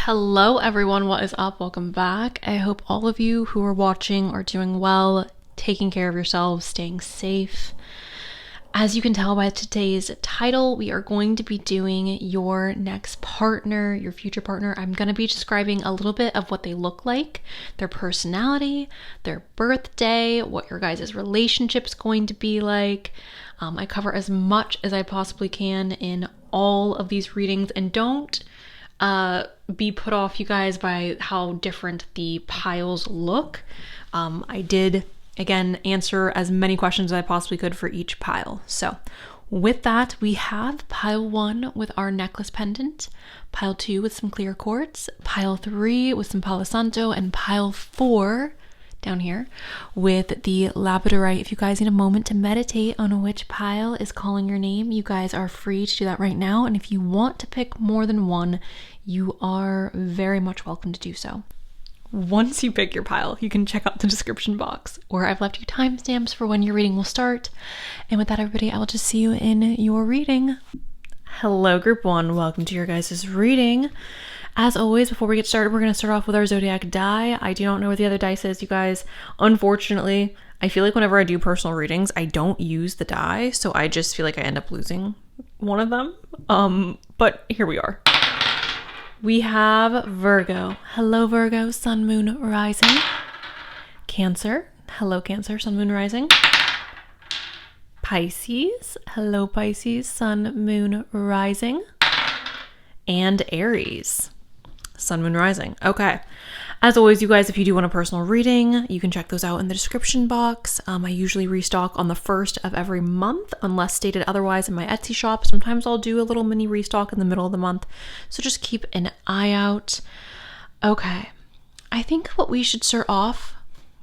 Hello everyone, what is up? Welcome back. I hope all of you who are watching are doing well, taking care of yourselves, staying safe. As you can tell by today's title, we are going to be doing your next partner, your future partner. I'm going to be describing a little bit of what they look like, their personality, their birthday, what your guys' relationship's going to be like. I cover as much as I possibly can in all of these readings, and don't be put off, you guys, by how different the piles look. I did, again, answer as many questions as I possibly could for each pile. So with that, we have pile 1 with our necklace pendant, pile 2 with some clear quartz, pile 3 with some Palo Santo, and pile 4 down here with the labradorite. If you guys need a moment to meditate on which pile is calling your name, you guys are free to do that right now. And if you want to pick more than one, you are very much welcome to do so. Once you pick your pile, you can check out the description box where I've left you timestamps for when your reading will start. And with that, everybody, I will just see you in your reading. Hello, group 1. Welcome to your guys' reading. As always, before we get started, we're going to start off with our zodiac die. I do not know where the other dice is, you guys. Unfortunately, I feel like whenever I do personal readings, I don't use the die, so I just feel like I end up losing one of them. But here we are. We have Virgo. Hello, Virgo, sun, moon, rising. Cancer. Hello, Cancer, sun, moon, rising. Pisces. Hello, Pisces, sun, moon, rising. And Aries. Sun, moon, rising. Okay. As always, you guys, if you do want a personal reading, you can check those out in the description box. I usually restock on the 1st of every month, unless stated otherwise in my Etsy shop. Sometimes I'll do a little mini restock in the middle of the month. So just keep an eye out. Okay. I think what we should start off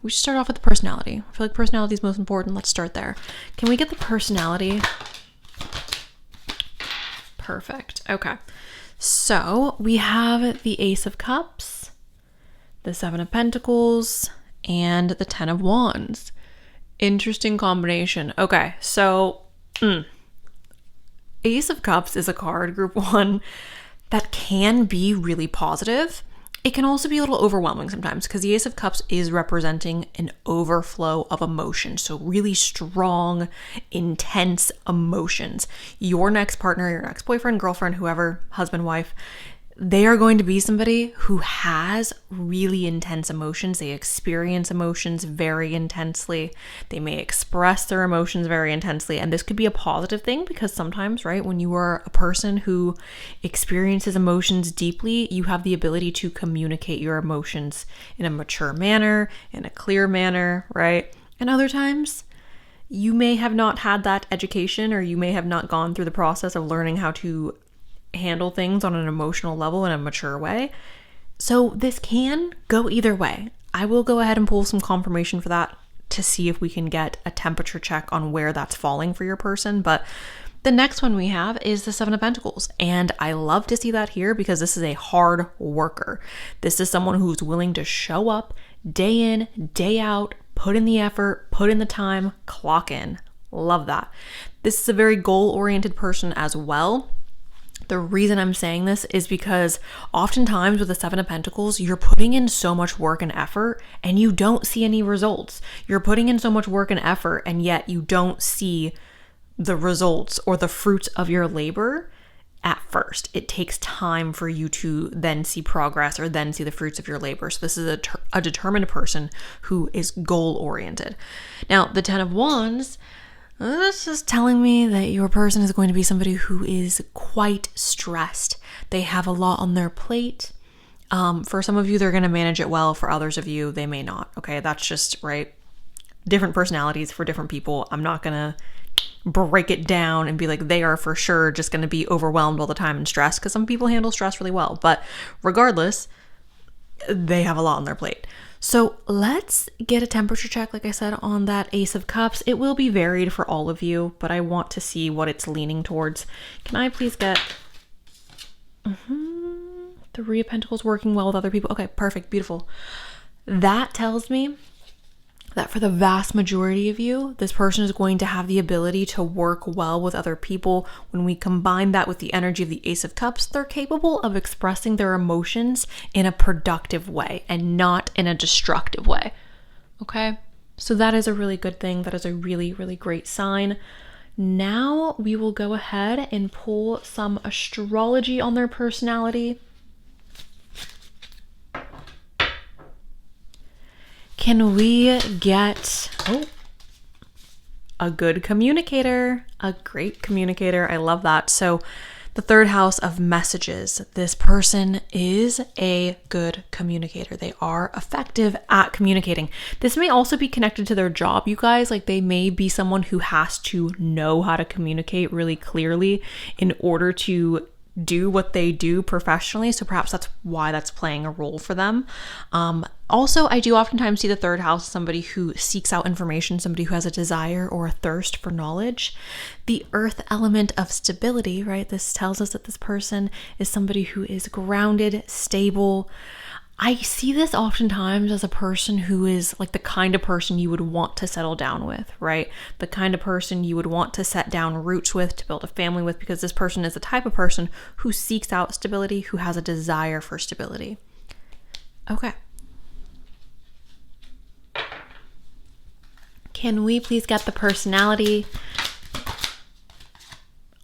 with the personality. I feel like personality is most important. Let's start there. Can we get the personality? Perfect. Okay. So we have the Ace of Cups, the 7 of Pentacles, and the 10 of Wands. Interesting combination. Okay, so Ace of Cups is a card, group 1, that can be really positive. It can also be a little overwhelming sometimes because the Ace of Cups is representing an overflow of emotion. So really strong, intense emotions. Your next partner, your next boyfriend, girlfriend, whoever, husband, wife, they are going to be somebody who has really intense emotions. They experience emotions very intensely. They may express their emotions very intensely. And this could be a positive thing because sometimes, right, when you are a person who experiences emotions deeply, you have the ability to communicate your emotions in a mature manner, in a clear manner, right? And other times, you may have not had that education, or you may have not gone through the process of learning how to handle things on an emotional level in a mature way. So this can go either way. I will go ahead and pull some confirmation for that to see if we can get a temperature check on where that's falling for your person. But the next one we have is the 7 of Pentacles. And I love to see that here because this is a hard worker. This is someone who's willing to show up day in, day out, put in the effort, put in the time, clock in. Love that. This is a very goal-oriented person as well. The reason I'm saying this is because oftentimes with the 7 of Pentacles, you're putting in so much work and effort and you don't see any results. You're putting in so much work and effort and yet you don't see the results or the fruits of your labor at first. It takes time for you to then see progress or then see the fruits of your labor. So this is a determined person who is goal-oriented. Now, the 10 of Wands, this is telling me that your person is going to be somebody who is quite stressed. They have a lot on their plate. For some of you, they're going to manage it well. For others of you, they may not. Okay, that's just, right? Different personalities for different people. I'm not going to break it down and be like, they are for sure just going to be overwhelmed all the time and stressed, because some people handle stress really well. But regardless, they have a lot on their plate. So let's get a temperature check, like I said, on that Ace of Cups. It will be varied for all of you, but I want to see what it's leaning towards. Can I please get 3 of Pentacles, working well with other people? Okay, perfect, beautiful. That tells me that for the vast majority of you, this person is going to have the ability to work well with other people. When we combine that with the energy of the Ace of Cups, they're capable of expressing their emotions in a productive way and not in a destructive way. Okay? So that is a really good thing. That is a really, really great sign. Now we will go ahead and pull some astrology on their personality. Can we get a good communicator, a great communicator? I love that. So the third house of messages, this person is a good communicator. They are effective at communicating. This may also be connected to their job, you guys. Like they may be someone who has to know how to communicate really clearly in order to do what they do professionally. So perhaps that's why that's playing a role for them. Also, I do oftentimes see the third house as somebody who seeks out information, somebody who has a desire or a thirst for knowledge. The earth element of stability, right? This tells us that this person is somebody who is grounded, stable. I see this oftentimes as a person who is like the kind of person you would want to settle down with, right? The kind of person you would want to set down roots with, to build a family with, because this person is the type of person who seeks out stability, who has a desire for stability. Okay. Can we please get the personality?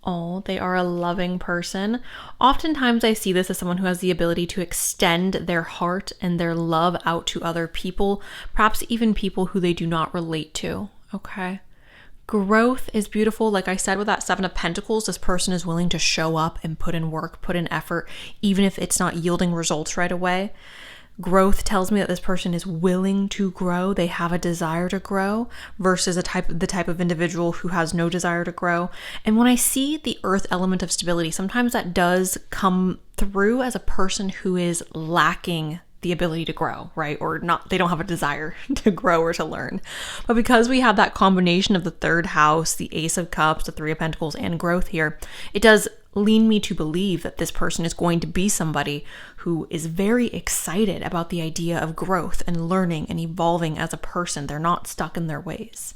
Oh, they are a loving person. Oftentimes I see this as someone who has the ability to extend their heart and their love out to other people, perhaps even people who they do not relate to, okay? Growth is beautiful. Like I said, with that Seven of Pentacles, this person is willing to show up and put in work, put in effort, even if it's not yielding results right away. Growth tells me that this person is willing to grow. They have a desire to grow versus the type of individual who has no desire to grow. And when I see the earth element of stability, sometimes that does come through as a person who is lacking the ability to grow, right? Or not, they don't have a desire to grow or to learn. But because we have that combination of the third house, the Ace of Cups, the Three of Pentacles, and growth here, it does lean me to believe that this person is going to be somebody who is very excited about the idea of growth and learning and evolving as a person. They're not stuck in their ways.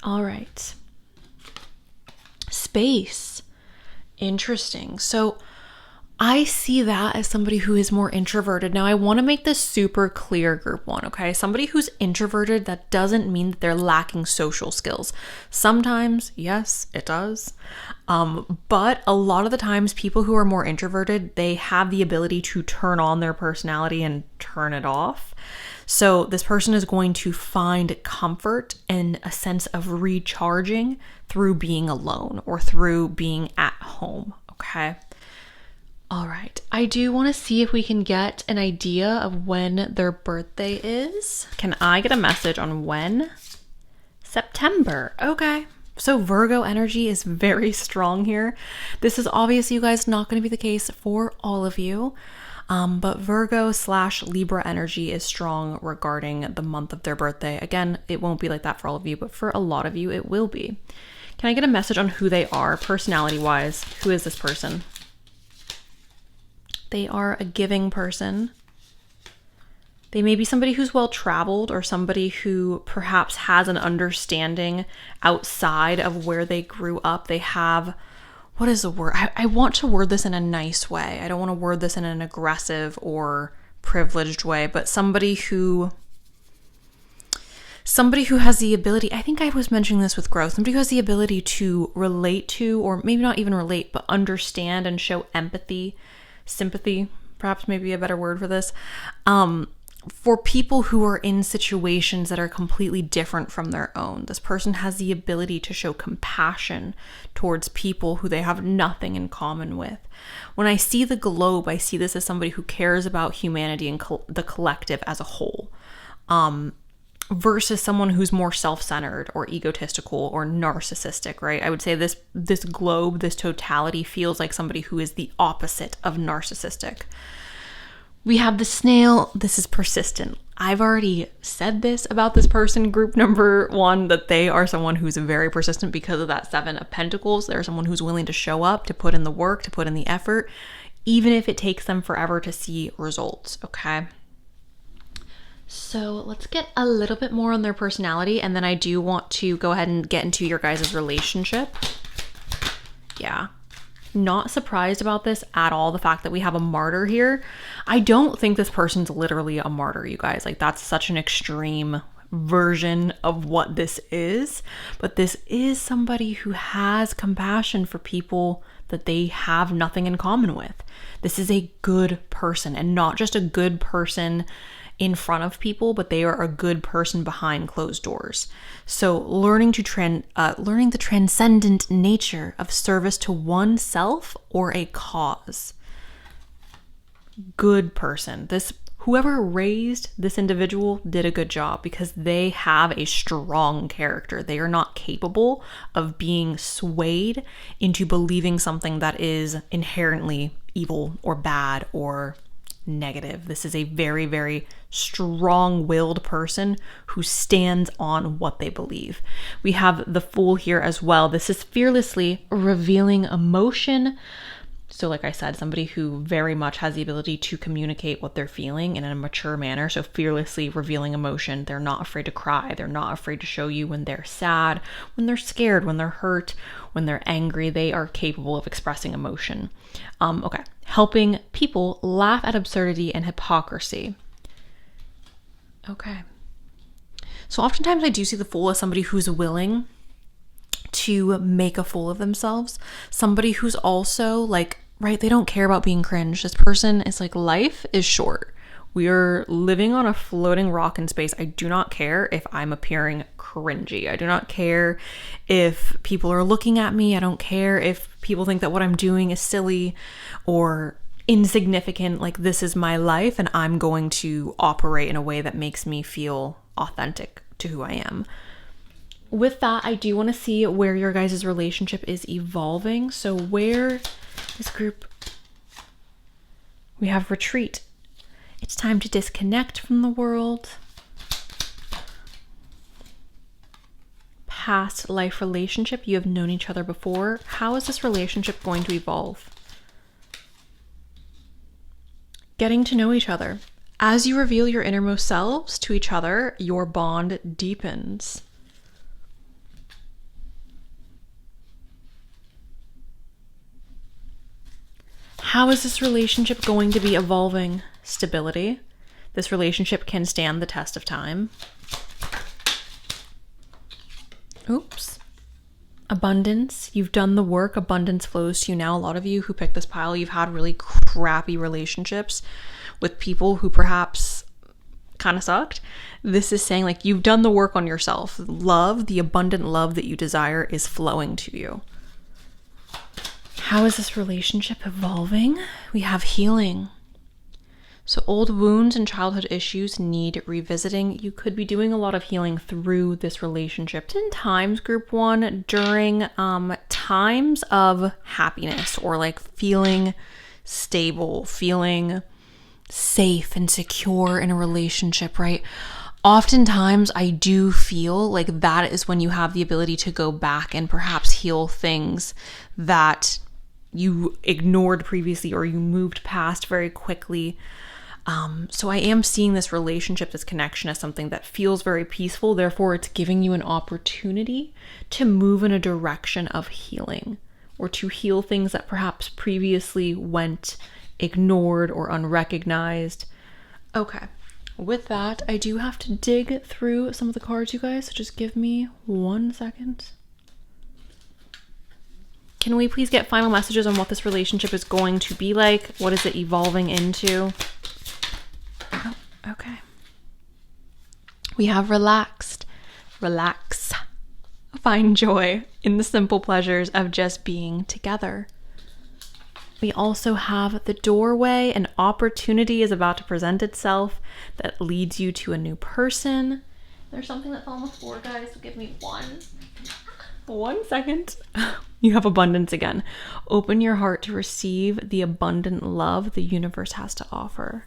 All right. Space. Interesting. So I see that as somebody who is more introverted. Now, I want to make this super clear, group one, okay? Somebody who's introverted, that doesn't mean that they're lacking social skills. Sometimes, yes, it does. But a lot of the times, people who are more introverted, they have the ability to turn on their personality and turn it off. So this person is going to find comfort and a sense of recharging through being alone or through being at home, okay? All right, I do want to see if we can get an idea of when their birthday is. Can I get a message on when? September. Okay. So Virgo energy is very strong here. This is obviously, you guys, not going to be the case for all of you. But Virgo/Libra energy is strong regarding the month of their birthday. Again, it won't be like that for all of you, but for a lot of you, it will be. Can I get a message on who they are, personality-wise? Who is this person? They are a giving person. They may be somebody who's well-traveled or somebody who perhaps has an understanding outside of where they grew up. They have, what is the word? I want to word this in a nice way. I don't want to word this in an aggressive or privileged way, but somebody who has the ability, I think I was mentioning this with growth, somebody who has the ability to relate to, or maybe not even relate, but understand and show empathy, sympathy, perhaps maybe a better word for this, for people who are in situations that are completely different from their own. This person has the ability to show compassion towards people who they have nothing in common with. When I see the globe, I see this as somebody who cares about humanity and the collective as a whole. Versus someone who's more self-centered or egotistical or narcissistic, right? I would say this globe, this totality feels like somebody who is the opposite of narcissistic. We have the snail. This is persistent. I've already said this about this person, group number one, that they are someone who's very persistent because of that Seven of Pentacles. They're someone who's willing to show up, to put in the work, to put in the effort, even if it takes them forever to see results, okay? So let's get a little bit more on their personality, and then I do want to go ahead and get into your guys' relationship. Yeah. Not surprised about this at all, the fact that we have a martyr here. I don't think this person's literally a martyr, you guys. Like, that's such an extreme version of what this is. But this is somebody who has compassion for people that they have nothing in common with. This is a good person, and not just a good person in front of people, but they are a good person behind closed doors. So learning the transcendent nature of service to oneself or a cause. Good person. Whoever raised this individual did a good job, because they have a strong character. They are not capable of being swayed into believing something that is inherently evil or bad or negative. This is a very, very strong-willed person who stands on what they believe. We have the Fool here as well. This is fearlessly revealing emotion. So like I said, somebody who very much has the ability to communicate what they're feeling in a mature manner. So fearlessly revealing emotion. They're not afraid to cry. They're not afraid to show you when they're sad, when they're scared, when they're hurt, when they're angry. They are capable of expressing emotion. Okay. Helping people laugh at absurdity and hypocrisy. Okay. So oftentimes I do see the Fool as somebody who's willing to make a fool of themselves. Somebody who's also like, right, they don't care about being cringe. This person is like, life is short. We are living on a floating rock in space. I do not care if I'm appearing cringy. I do not care if people are looking at me. I don't care if people think that what I'm doing is silly or insignificant. Like, this is my life, and I'm going to operate in a way that makes me feel authentic to who I am. With that, I do want to see where your guys' relationship is evolving. So where this group, we have retreat. It's time to disconnect from the world. Past life relationship, you have known each other before. How is this relationship going to evolve? Getting to know each other. As you reveal your innermost selves to each other, your bond deepens. How is this relationship going to be evolving? Stability. This relationship can stand the test of time. Oops. Abundance. You've done the work. Abundance flows to you now. A lot of you who picked this pile, you've had really crappy relationships with people who perhaps kind of sucked. This is saying, like, you've done the work on yourself. Love, the abundant love that you desire, is flowing to you. How is this relationship evolving? We have healing. So old wounds and childhood issues need revisiting. You could be doing a lot of healing through this relationship. In times, group one, during times of happiness or like feeling stable, feeling safe and secure in a relationship, right? Oftentimes I do feel like that is when you have the ability to go back and perhaps heal things that you ignored previously or you moved past very quickly. So I am seeing this relationship, this connection, as something that feels very peaceful. Therefore, it's giving you an opportunity to move in a direction of healing, or to heal things that perhaps previously went ignored or unrecognized. Okay. With that, I do have to dig through some of the cards, you guys. So just give me 1 second. Can we please get final messages on what this relationship is going to be like? What is it evolving into? Oh, okay. We have relaxed. Relax. Find joy in the simple pleasures of just being together. We also have the doorway. An opportunity is about to present itself that leads you to a new person. There's something that fell on the floor, guys, so give me 1 second. You have abundance again. Open your heart to receive the abundant love the universe has to offer.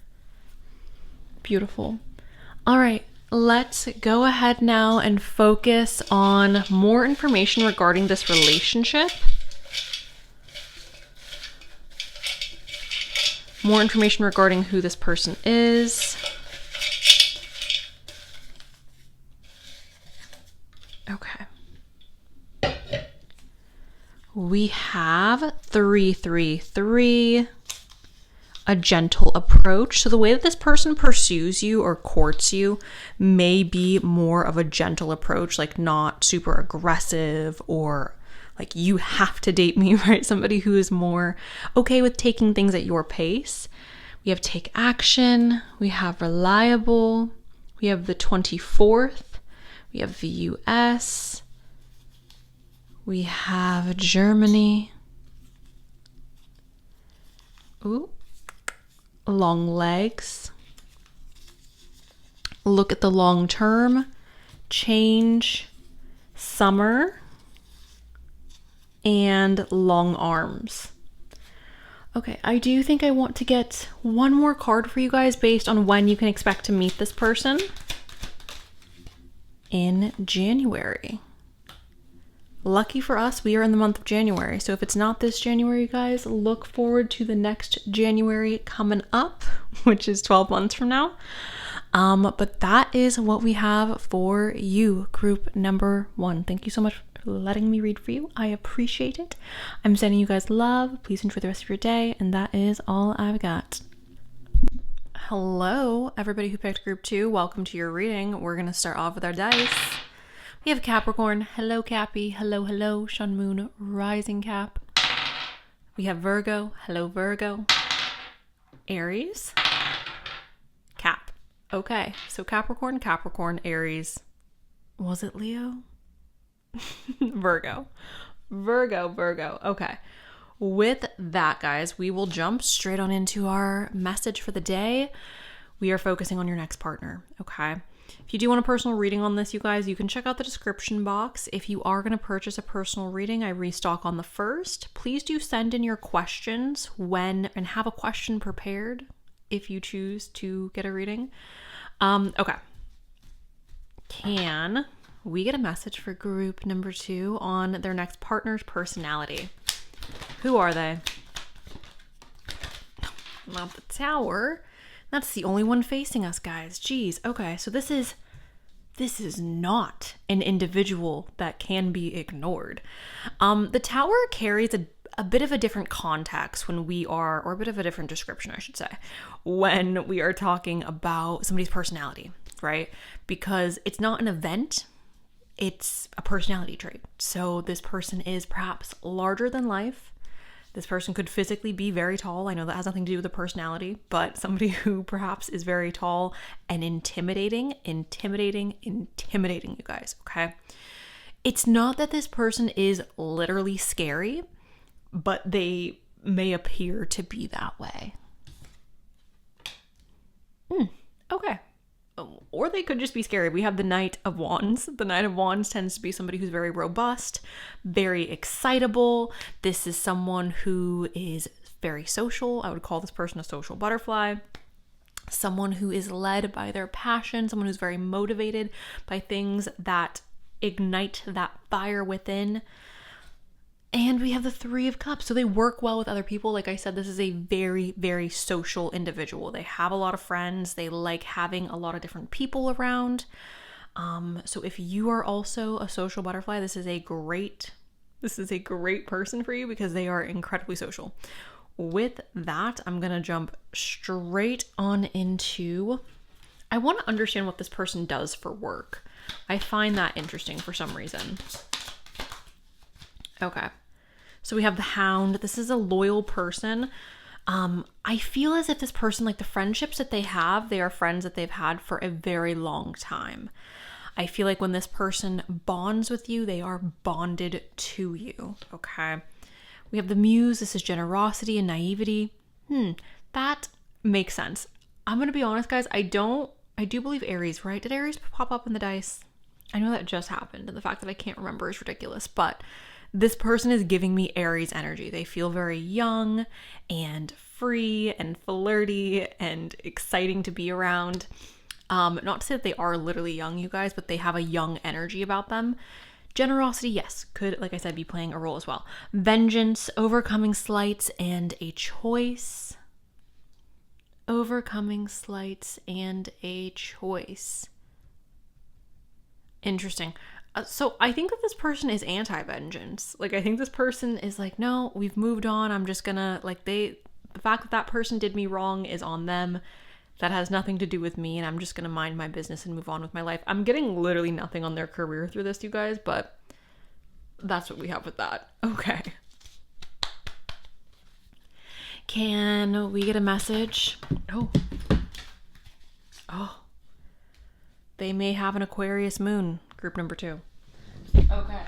Beautiful. All right, let's go ahead now and focus on more information regarding this relationship. More information regarding who this person is. we have 333, a gentle approach. So the way that this person pursues you or courts you may be more of a gentle approach, like not super aggressive or like you have to date me, right? Somebody who is more okay with taking things at your pace. We have take action. We have reliable. We have the 24th. We have the US. We have Germany. Ooh. Long legs. Look at the long term. Change. Summer. And long arms. Okay, I do think I want to get one more card for you guys based on when you can expect to meet this person in January. Lucky for us, we are in the month of January. So if it's not this January, guys, look forward to the next January coming up, which is 12 months from now. But that is what we have for you, group number 1. Thank you so much for letting me read for you. I appreciate it. I'm sending you guys love. Please enjoy the rest of your day. And that is all I've got. Hello, everybody who picked group 2. Welcome to your reading. We're going to start off with our dice. We have Capricorn. Hello, Cappy. Hello, hello. Sun, Moon, Rising, Cap. We have Virgo. Hello, Virgo. Aries. Cap. Okay, so Capricorn, Capricorn, Aries. Was it Leo? Virgo. Virgo. Okay. With that, guys, we will jump straight on into our message for the day. We are focusing on your next partner, okay? If you do want a personal reading on this, you guys, you can check out the description box. If you are going to purchase a personal reading, I restock on the 1st. Please do send in your questions and have a question prepared if you choose to get a reading. Okay. Can we get a message for group number 2 on their next partner's personality? Who are they? Not the Tower. That's the only one facing us, guys. Jeez. Okay, so this is not an individual that can be ignored. The Tower carries a bit of a different context when we are, or a bit of a different description, I should say, when we are talking about somebody's personality, right? Because it's not an event, it's a personality trait. So this person is perhaps larger than life. This person could physically be very tall. I know that has nothing to do with the personality, but somebody who perhaps is very tall and intimidating, you guys, okay? It's not that this person is literally scary, but they may appear to be that way. Okay. Or they could just be scary. We have the Knight of Wands. The Knight of Wands tends to be somebody who's very robust, very excitable. This is someone who is very social. I would call this person a social butterfly. Someone who is led by their passion, someone who's very motivated by things that ignite that fire within. And we have the 3 of Cups. So they work well with other people. Like I said, this is a very, very social individual. They have a lot of friends. They like having a lot of different people around. So if you are also a social butterfly, this is a great person for you because they are incredibly social. With that, I'm going to jump straight on into, I want to understand what this person does for work. I find that interesting for some reason. Okay, so we have the Hound. This is a loyal person. I feel as if this person, like the friendships that they have, they are friends that they've had for a very long time. I feel like when this person bonds with you, they are bonded to you, okay? We have the Muse. This is generosity and naivety. That makes sense. I'm going to be honest, guys. I do believe Aries, right? Did Aries pop up in the dice? I know that just happened, and the fact that I can't remember is ridiculous, but this person is giving me Aries energy. They feel very young and free and flirty and exciting to be around. Not to say that they are literally young, you guys, but they have a young energy about them. Generosity, yes, could, like I said, be playing a role as well. Vengeance, overcoming slights, and a choice. Overcoming slights and a choice. Interesting. So I think that this person is anti-vengeance. Like, I think this person is like, no, we've moved on. I'm just gonna, like, the fact that that person did me wrong is on them. That has nothing to do with me, and I'm just gonna mind my business and move on with my life. I'm getting literally nothing on their career through this, you guys, but that's what we have with that. Okay. Can we get a message? Oh. They may have an Aquarius moon, group number 2. Okay.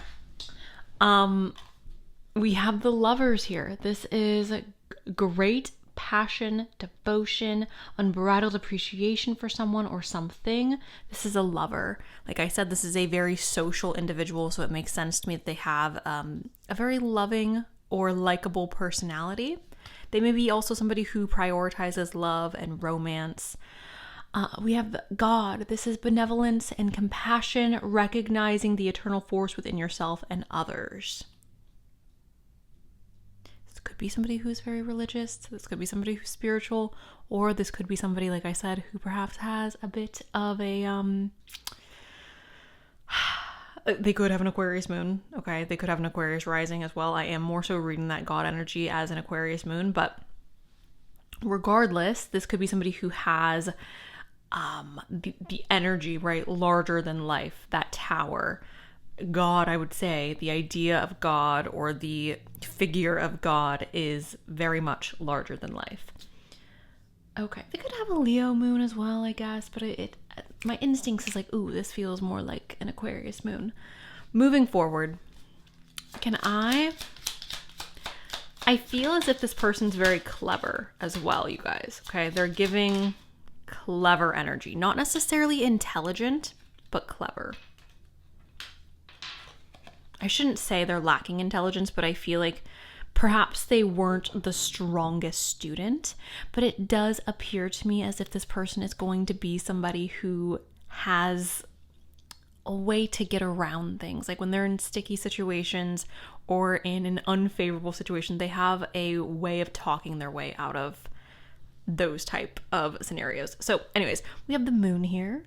We have the Lovers here. This is great passion, devotion, unbridled appreciation for someone or something. This is a lover. Like I said, this is a very social individual, so it makes sense to me that they have a very loving or likable personality. They may be also somebody who prioritizes love and romance. We have God. This is benevolence and compassion, recognizing the eternal force within yourself and others. This could be somebody who's very religious. This could be somebody who's spiritual, or this could be somebody, like I said, who perhaps has a bit of a, they could have an Aquarius moon. Okay. They could have an Aquarius rising as well. I am more so reading that God energy as an Aquarius moon, but regardless, this could be somebody who has the energy, right, larger than life, that tower. God, I would say, the idea of God or the figure of God is very much larger than life. Okay, they could have a Leo moon as well, I guess, but it my instincts is like, ooh, this feels more like an Aquarius moon. Moving forward, I feel as if this person's very clever as well, you guys. Okay, they're giving clever energy, not necessarily intelligent, but clever. I shouldn't say they're lacking intelligence, but I feel like perhaps they weren't the strongest student, but it does appear to me as if this person is going to be somebody who has a way to get around things. Like when they're in sticky situations or in an unfavorable situation, they have a way of talking their way out of those type of scenarios. So anyways, we have the moon here.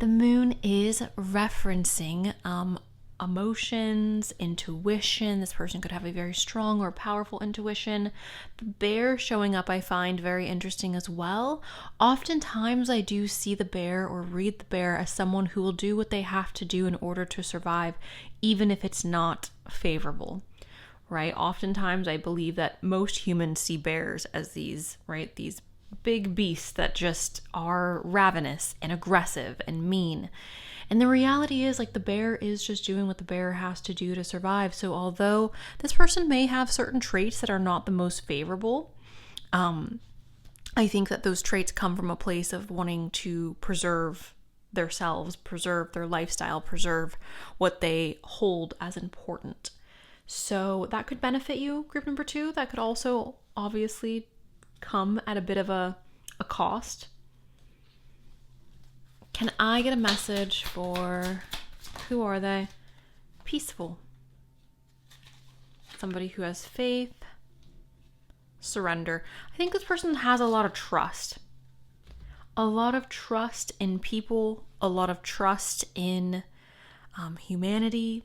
The moon is referencing emotions, intuition. This person could have a very strong or powerful intuition. The bear showing up I find very interesting as well. Oftentimes I do see the bear or read the bear as someone who will do what they have to do in order to survive, even if it's not favorable. Right? Oftentimes I believe that most humans see bears as these big beasts that just are ravenous and aggressive and mean. And the reality is, like, the bear is just doing what the bear has to do to survive. So although this person may have certain traits that are not the most favorable, I think that those traits come from a place of wanting to preserve themselves, preserve their lifestyle, preserve what they hold as important. So that could benefit you, group number 2. That could also obviously come at a bit of a cost. Can I get a message for, who are they? Peaceful. Somebody who has faith, surrender. I think this person has a lot of trust. A lot of trust in people, a lot of trust in humanity.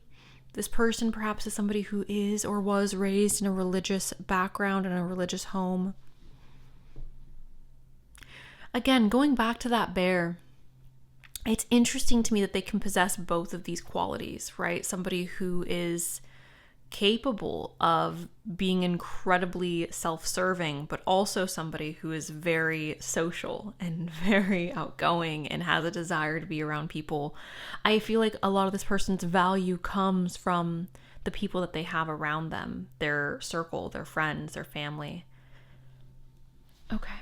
This person perhaps is somebody who is or was raised in a religious background, in a religious home. Again, going back to that bear, it's interesting to me that they can possess both of these qualities, right? Somebody who is capable of being incredibly self-serving, but also somebody who is very social and very outgoing and has a desire to be around people. I feel like a lot of this person's value comes from the people that they have around them, their circle, their friends, their family. Okay.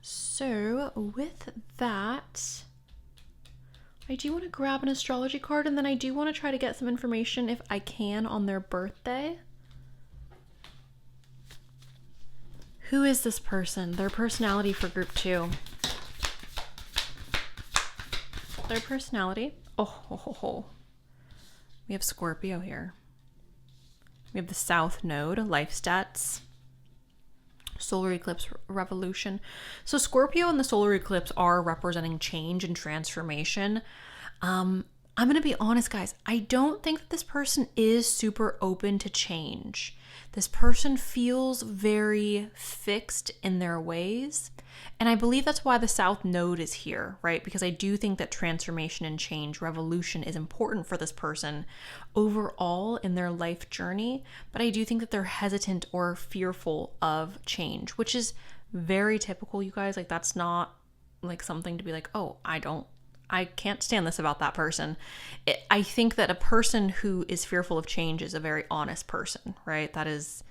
So with that, I do want to grab an astrology card, and then I do want to try to get some information if I can on their birthday. Who is this person? Their personality for group 2. Their personality. Oh. We have Scorpio here. We have the South Node, life stats. Solar eclipse revolution. So Scorpio and the solar eclipse are representing change and transformation. I'm going to be honest, guys. I don't think that this person is super open to change. This person feels very fixed in their ways. And I believe that's why the South Node is here, right? Because I do think that transformation and change, revolution is important for this person overall in their life journey. But I do think that they're hesitant or fearful of change, which is very typical, you guys. Like, that's not like something to be like, oh, I can't stand this about that person. I think that a person who is fearful of change is a very honest person, right? That is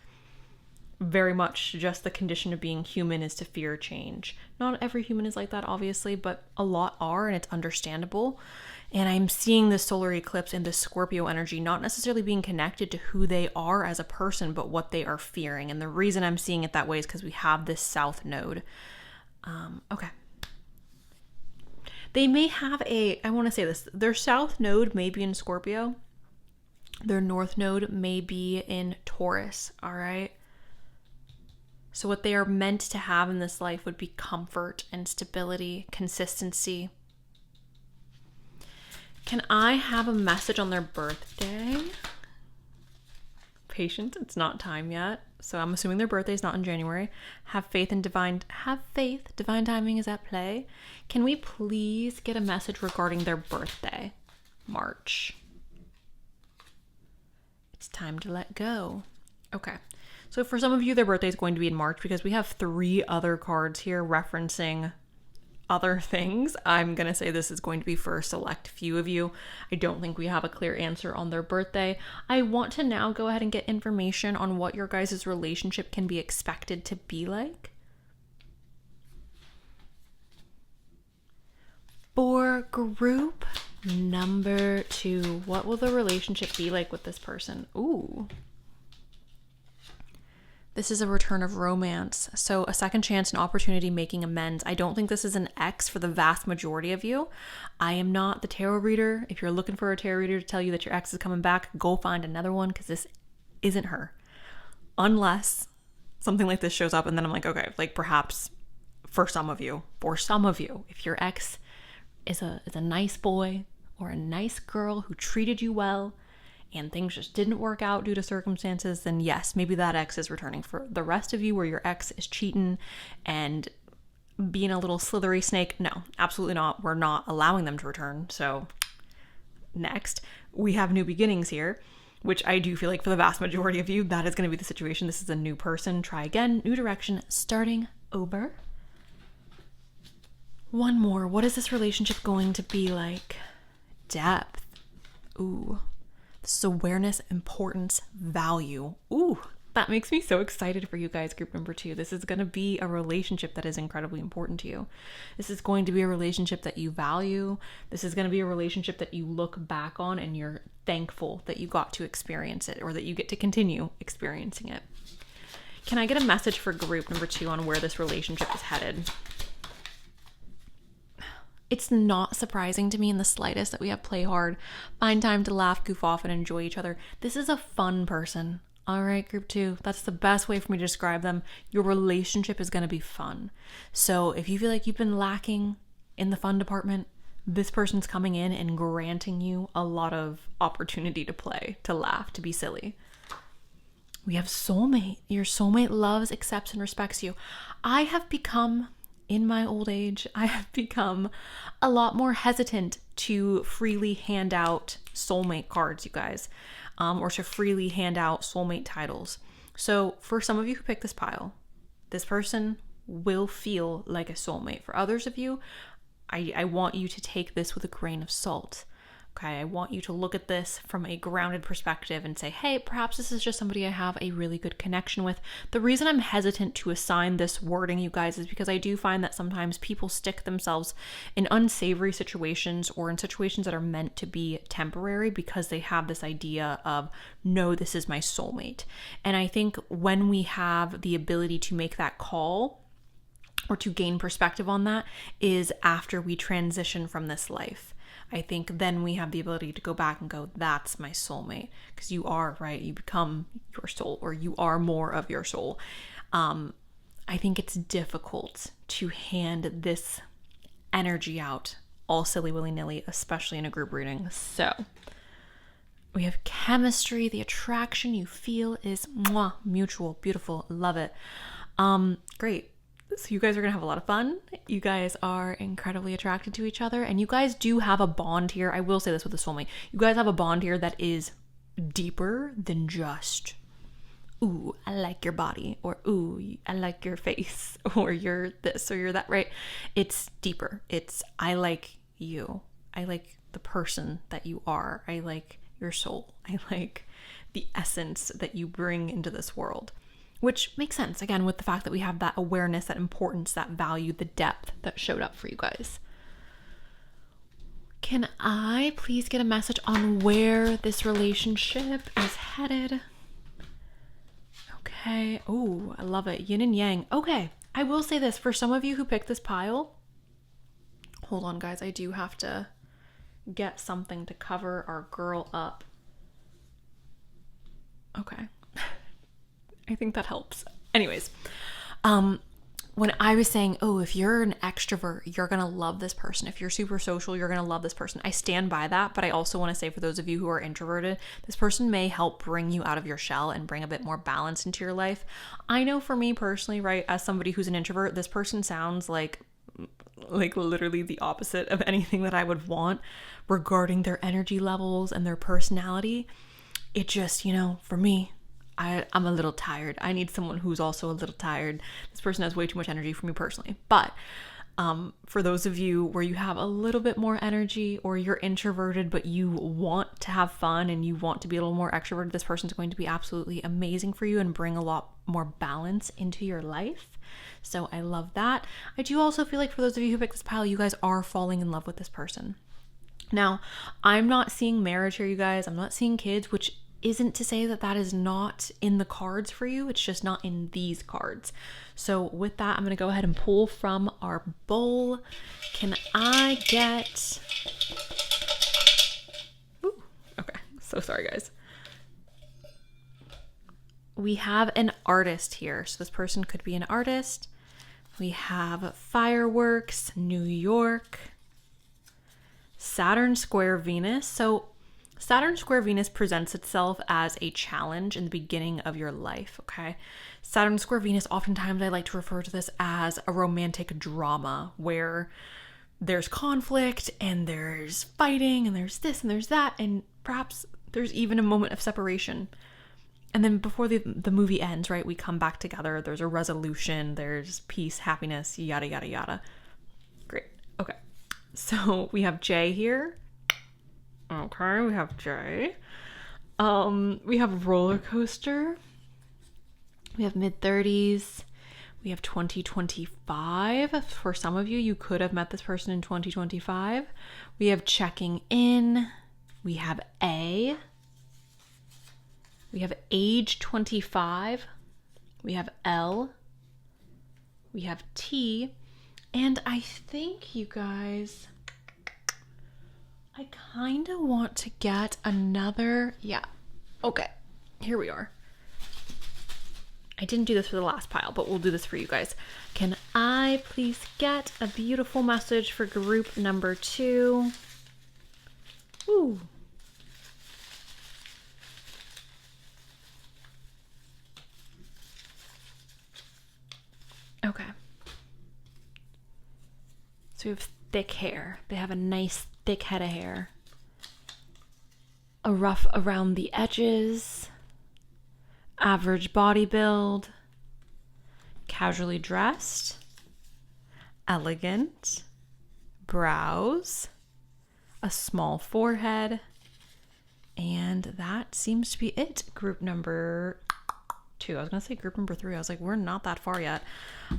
very much just the condition of being human, is to fear change. Not every human is like that, obviously, but a lot are, and it's understandable. And I'm seeing this solar eclipse and this Scorpio energy not necessarily being connected to who they are as a person, but what they are fearing. And the reason I'm seeing it that way is because we have this South Node. Okay. They may have I want to say this, their South Node may be in Scorpio. Their North Node may be in Taurus, all right? So what they are meant to have in this life would be comfort and stability, consistency. Can I have a message on their birthday? Patience, it's not time yet. So I'm assuming their birthday is not in January. Have faith, divine timing is at play. Can we please get a message regarding their birthday? March. It's time to let go. Okay. So for some of you, their birthday is going to be in March because we have 3 other cards here referencing other things. I'm going to say this is going to be for a select few of you. I don't think we have a clear answer on their birthday. I want to now go ahead and get information on what your guys' relationship can be expected to be like. For group number 2, what will the relationship be like with this person? Ooh. This is a return of romance. So a second chance, an opportunity, making amends. I don't think this is an ex for the vast majority of you. I am not the tarot reader. If you're looking for a tarot reader to tell you that your ex is coming back, go find another one, because this isn't her. Unless something like this shows up and then I'm like, okay, like perhaps for some of you, if your ex is a nice boy or a nice girl who treated you well, and things just didn't work out due to circumstances, then yes, maybe that ex is returning. For the rest of you where your ex is cheating and being a little slithery snake, no, absolutely not. We're not allowing them to return. So next, we have new beginnings here, which I do feel like for the vast majority of you, that is going to be the situation. This is a new person. Try again, new direction, starting over. One more. What is this relationship going to be like? Depth. Ooh. This is awareness, importance, value. Ooh, that makes me so excited for you guys, group number 2. This is going to be a relationship that is incredibly important to you. This is going to be a relationship that you value. This is going to be a relationship that you look back on and you're thankful that you got to experience it, or that you get to continue experiencing it. Can I get a message for group number 2 on where this relationship is headed? It's not surprising to me in the slightest that we have play hard, find time to laugh, goof off, and enjoy each other. This is a fun person. All right, group 2, that's the best way for me to describe them. Your relationship is going to be fun. So if you feel like you've been lacking in the fun department, this person's coming in and granting you a lot of opportunity to play, to laugh, to be silly. We have soulmate. Your soulmate loves, accepts, and respects you. In my old age, I have become a lot more hesitant to freely hand out soulmate cards, you guys, or to freely hand out soulmate titles. So for some of you who pick this pile, this person will feel like a soulmate. For others of you, I want you to take this with a grain of salt. Okay, I want you to look at this from a grounded perspective and say, hey, perhaps this is just somebody I have a really good connection with. The reason I'm hesitant to assign this wording, you guys, is because I do find that sometimes people stick themselves in unsavory situations or in situations that are meant to be temporary because they have this idea of, no, this is my soulmate. And I think when we have the ability to make that call or to gain perspective on that is after we transition from this life. I think then we have the ability to go back and go, that's my soulmate. Because you are, right? You become your soul, or you are more of your soul. I think it's difficult to hand this energy out all silly willy-nilly, especially in a group reading. So we have chemistry. The attraction you feel is mwah, mutual, beautiful, love it. Great. So you guys are gonna have a lot of fun. You guys are incredibly attracted to each other, and you guys do have a bond here. I will say this with the soulmate. You guys have a bond here that is deeper than just, ooh, I like your body, or ooh, I like your face, or you're this, or you're that, right? It's deeper. It's, I like you. I like the person that you are. I like your soul. I like the essence that you bring into this world, which makes sense, again, with the fact that we have that awareness, that importance, that value, the depth that showed up for you guys. Can I please get a message on where this relationship is headed? Okay. Oh, I love it. Yin and yang. Okay. I will say this, for some of you who picked this pile, hold on guys, I do have to get something to cover our girl up. Okay. I think that helps. Anyways, when I was saying, oh, if you're an extrovert, you're going to love this person. If you're super social, you're going to love this person. I stand by that, but I also want to say, for those of you who are introverted, this person may help bring you out of your shell and bring a bit more balance into your life. I know for me personally, right, as somebody who's an introvert, this person sounds like literally the opposite of anything that I would want regarding their energy levels and their personality. It just, for me, I'm a little tired. I need someone who's also a little tired. This person has way too much energy for me personally. But for those of you where you have a little bit more energy, or you're introverted but you want to have fun and you want to be a little more extroverted, this person's going to be absolutely amazing for you and bring a lot more balance into your life. So I love that. I do also feel like for those of you who picked this pile, you guys are falling in love with this person. Now, I'm not seeing marriage here, you guys. I'm not seeing kids, which isn't to say that that is not in the cards for you. It's just not in these cards. So with that, I'm going to go ahead and pull from our bowl. Can I get... Ooh, okay. So sorry, guys. We have an artist here. So this person could be an artist. We have fireworks, New York, Saturn square Venus. So Saturn square Venus presents itself as a challenge in the beginning of your life, okay? Saturn square Venus, oftentimes I like to refer to this as a romantic drama where there's conflict and there's fighting and there's this and there's that, and perhaps there's even a moment of separation. And then before the movie ends, right, we come back together, there's a resolution, there's peace, happiness, yada, yada, yada. Great. Okay. So we have Jay here. Okay, we have Jay. We have roller coaster. We have mid-30s. We have 2025. For some of you, you could have met this person in 2025. We have checking in. We have A. We have age 25. We have L. We have T. And I think, you guys, I kind of want to get another, yeah. Okay, here we are. I didn't do this for the last pile, but we'll do this for you guys. Can I please get a beautiful message for group number 2? Ooh. Okay. So we have thick hair. They have a nice thick head of hair. A rough around the edges. Average body build. Casually dressed. Elegant. Brows. A small forehead. And that seems to be it. Group number 2. I was gonna say group number 3. I was like, we're not that far yet.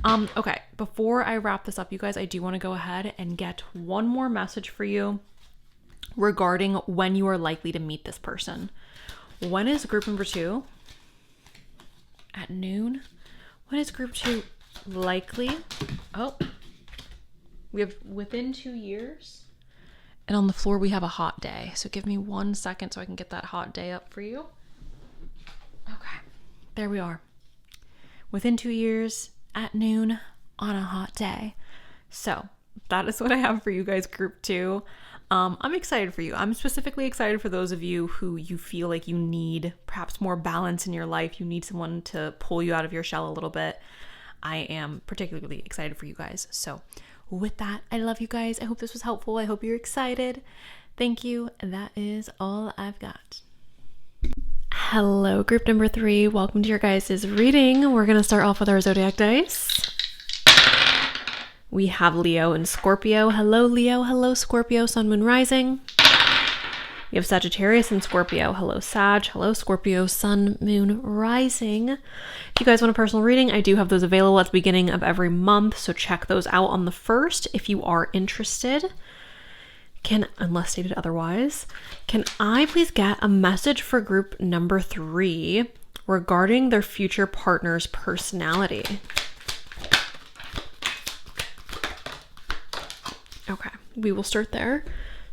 Okay, before I wrap this up, you guys, I do want to go ahead and get one more message for you regarding when you are likely to meet this person. When is group number 2? At noon. When is group 2 likely? Oh, we have within 2 years. And on the floor, we have a hot day. So give me 1 second so I can get that hot day up for you. Okay. There we are. Within 2 years, at noon, on a hot day. So that is what I have for you guys, group 2. I'm excited for you. I'm specifically excited for those of you who you feel like you need perhaps more balance in your life. You need someone to pull you out of your shell a little bit. I am particularly excited for you guys. So with that, I love you guys. I hope this was helpful. I hope you're excited. Thank you. That is all I've got. Hello, group number 3. Welcome to your guys' reading. We're going to start off with our zodiac dice. We have Leo and Scorpio. Hello, Leo. Hello, Scorpio. Sun, Moon, Rising. We have Sagittarius and Scorpio. Hello, Sag. Hello, Scorpio. Sun, Moon, Rising. If you guys want a personal reading, I do have those available at the beginning of every month, so check those out on the 1st if you are interested. Unless stated otherwise, can I please get a message for group number 3 regarding their future partner's personality? Okay, we will start there.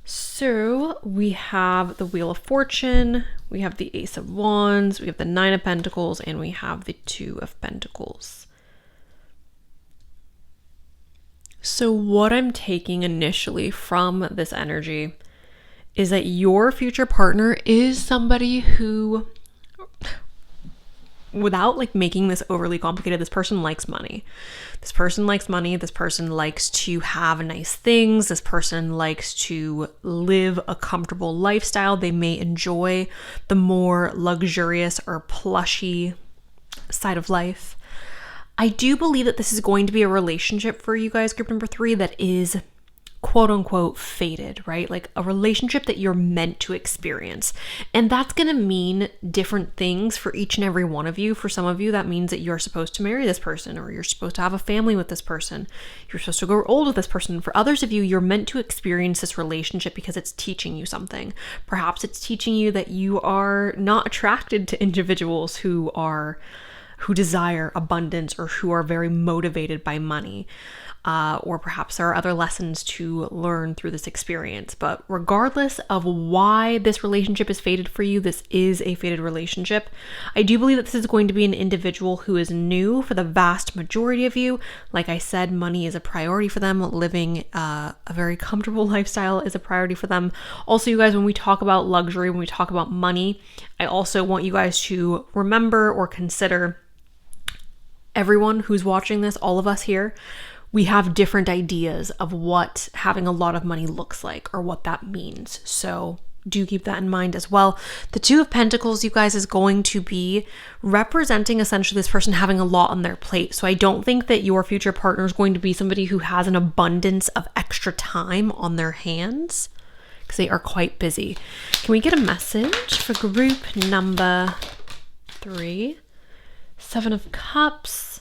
So we have the Wheel of Fortune, we have the Ace of Wands, we have the 9 of Pentacles, and we have the 2 of Pentacles. So what I'm taking initially from this energy is that your future partner is somebody who, without like making this overly complicated, this person likes money. This person likes money. This person likes to have nice things. This person likes to live a comfortable lifestyle. They may enjoy the more luxurious or plushy side of life. I do believe that this is going to be a relationship for you guys, group number 3, that is quote unquote fated, right? Like a relationship that you're meant to experience. And that's going to mean different things for each and every one of you. For some of you, that means that you're supposed to marry this person, or you're supposed to have a family with this person. You're supposed to grow old with this person. For others of you, you're meant to experience this relationship because it's teaching you something. Perhaps it's teaching you that you are not attracted to individuals who desire abundance or who are very motivated by money. Or perhaps there are other lessons to learn through this experience. But regardless of why this relationship is fated for you, this is a fated relationship. I do believe that this is going to be an individual who is new for the vast majority of you. Like I said, money is a priority for them. Living a very comfortable lifestyle is a priority for them. Also, you guys, when we talk about luxury, when we talk about money, I also want you guys to remember or consider everyone who's watching this, all of us here, we have different ideas of what having a lot of money looks like or what that means. So do keep that in mind as well. The 2 of Pentacles, you guys, is going to be representing essentially this person having a lot on their plate. So I don't think that your future partner is going to be somebody who has an abundance of extra time on their hands because they are quite busy. Can we get a message for group number 3? 7 of Cups.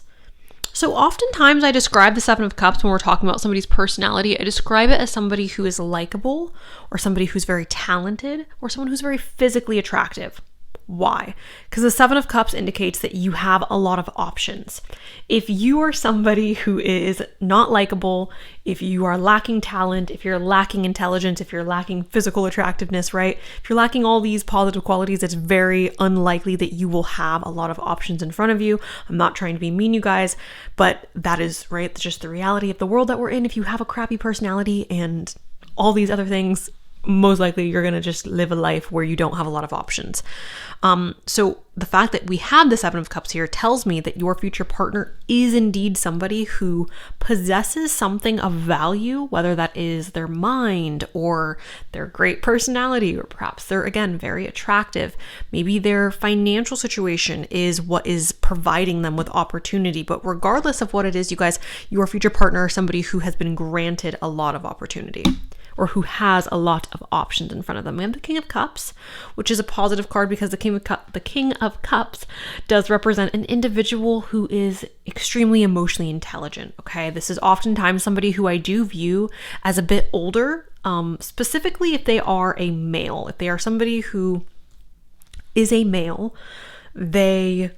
So oftentimes I describe the 7 of Cups when we're talking about somebody's personality. I describe it as somebody who is likable, or somebody who's very talented, or someone who's very physically attractive. Why? Because the 7 of Cups indicates that you have a lot of options. If you are somebody who is not likable, if you are lacking talent, if you're lacking intelligence, if you're lacking physical attractiveness, right? If you're lacking all these positive qualities, it's very unlikely that you will have a lot of options in front of you. I'm not trying to be mean, you guys, but that is, right? That's just the reality of the world that we're in. If you have a crappy personality and all these other things, most likely you're going to just live a life where you don't have a lot of options. So the fact that we have the 7 of Cups here tells me that your future partner is indeed somebody who possesses something of value, whether that is their mind or their great personality, or perhaps they're, again, very attractive. Maybe their financial situation is what is providing them with opportunity. But regardless of what it is, you guys, your future partner is somebody who has been granted a lot of opportunity, or who has a lot of options in front of them. We have the King of Cups, which is a positive card because the King of Cups does represent an individual who is extremely emotionally intelligent, okay? This is oftentimes somebody who I do view as a bit older, specifically if they are a male. If they are somebody who is a male, they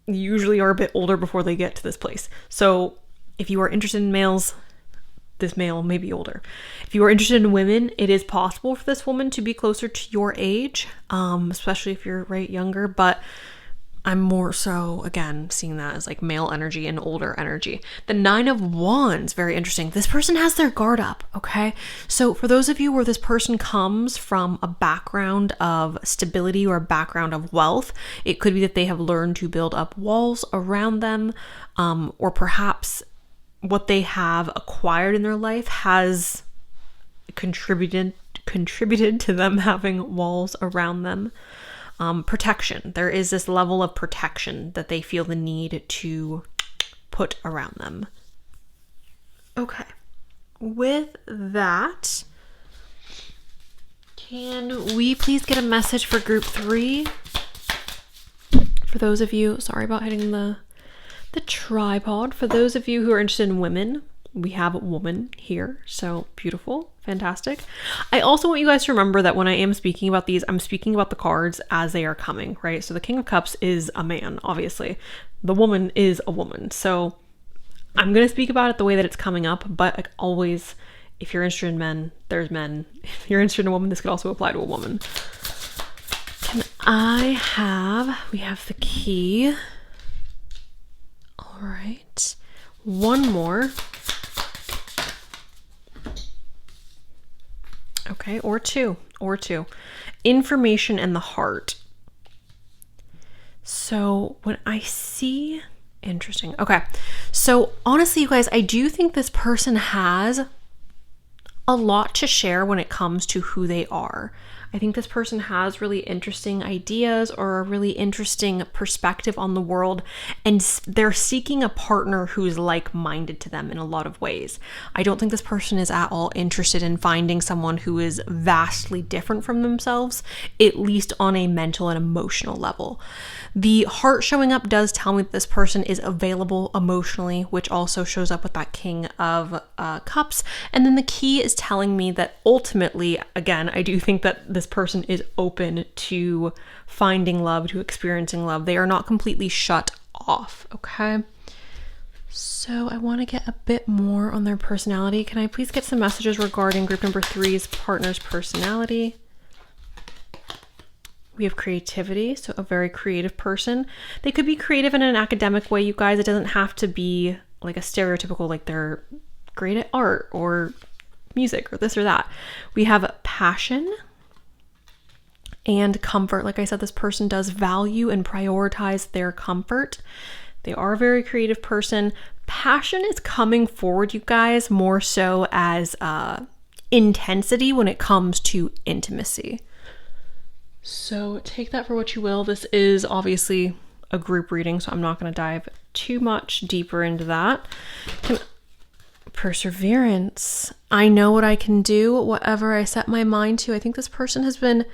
usually are a bit older before they get to this place. So if you are interested in males, this male may be older. If you are interested in women, it is possible for this woman to be closer to your age, especially if you're right younger. But I'm more so, again, seeing that as like male energy and older energy. The 9 of Wands, very interesting. This person has their guard up, okay? So for those of you where this person comes from a background of stability or a background of wealth, it could be that they have learned to build up walls around them, or perhaps what they have acquired in their life has contributed to them having walls around them. Protection. There is this level of protection that they feel the need to put around them. Okay. With that, can we please get a message for group 3? For those of you, sorry about hitting the tripod. For those of you who are interested in women, we have a woman here. So beautiful. Fantastic. I also want you guys to remember that when I am speaking about these, I'm speaking about the cards as they are coming, right? So the King of Cups is a man, obviously. The woman is a woman. So I'm going to speak about it the way that it's coming up, but like always, if you're interested in men, there's men. If you're interested in a woman, this could also apply to a woman. We have the key. All right. One more. Okay, or two. Information and the heart. So when I see, interesting. Okay, so honestly, you guys, I do think this person has a lot to share when it comes to who they are. I think this person has really interesting ideas or a really interesting perspective on the world, and they're seeking a partner who's like-minded to them in a lot of ways. I don't think this person is at all interested in finding someone who is vastly different from themselves, at least on a mental and emotional level. The heart showing up does tell me that this person is available emotionally, which also shows up with that King of Cups. And then the key is telling me that ultimately, again, I do think that this person is open to finding love, to experiencing love. They are not completely shut off, okay? So I want to get a bit more on their personality. Can I please get some messages regarding group number 3's partner's personality? We have creativity, so a very creative person. They could be creative in an academic way, you guys. It doesn't have to be like a stereotypical, like they're great at art or music or this or that. We have passion and comfort. Like I said, this person does value and prioritize their comfort. They are a very creative person. Passion is coming forward, you guys, more so as intensity when it comes to intimacy. So take that for what you will. This is obviously a group reading, so I'm not going to dive too much deeper into that. Perseverance. I know what I can do, whatever I set my mind to. I think this person has been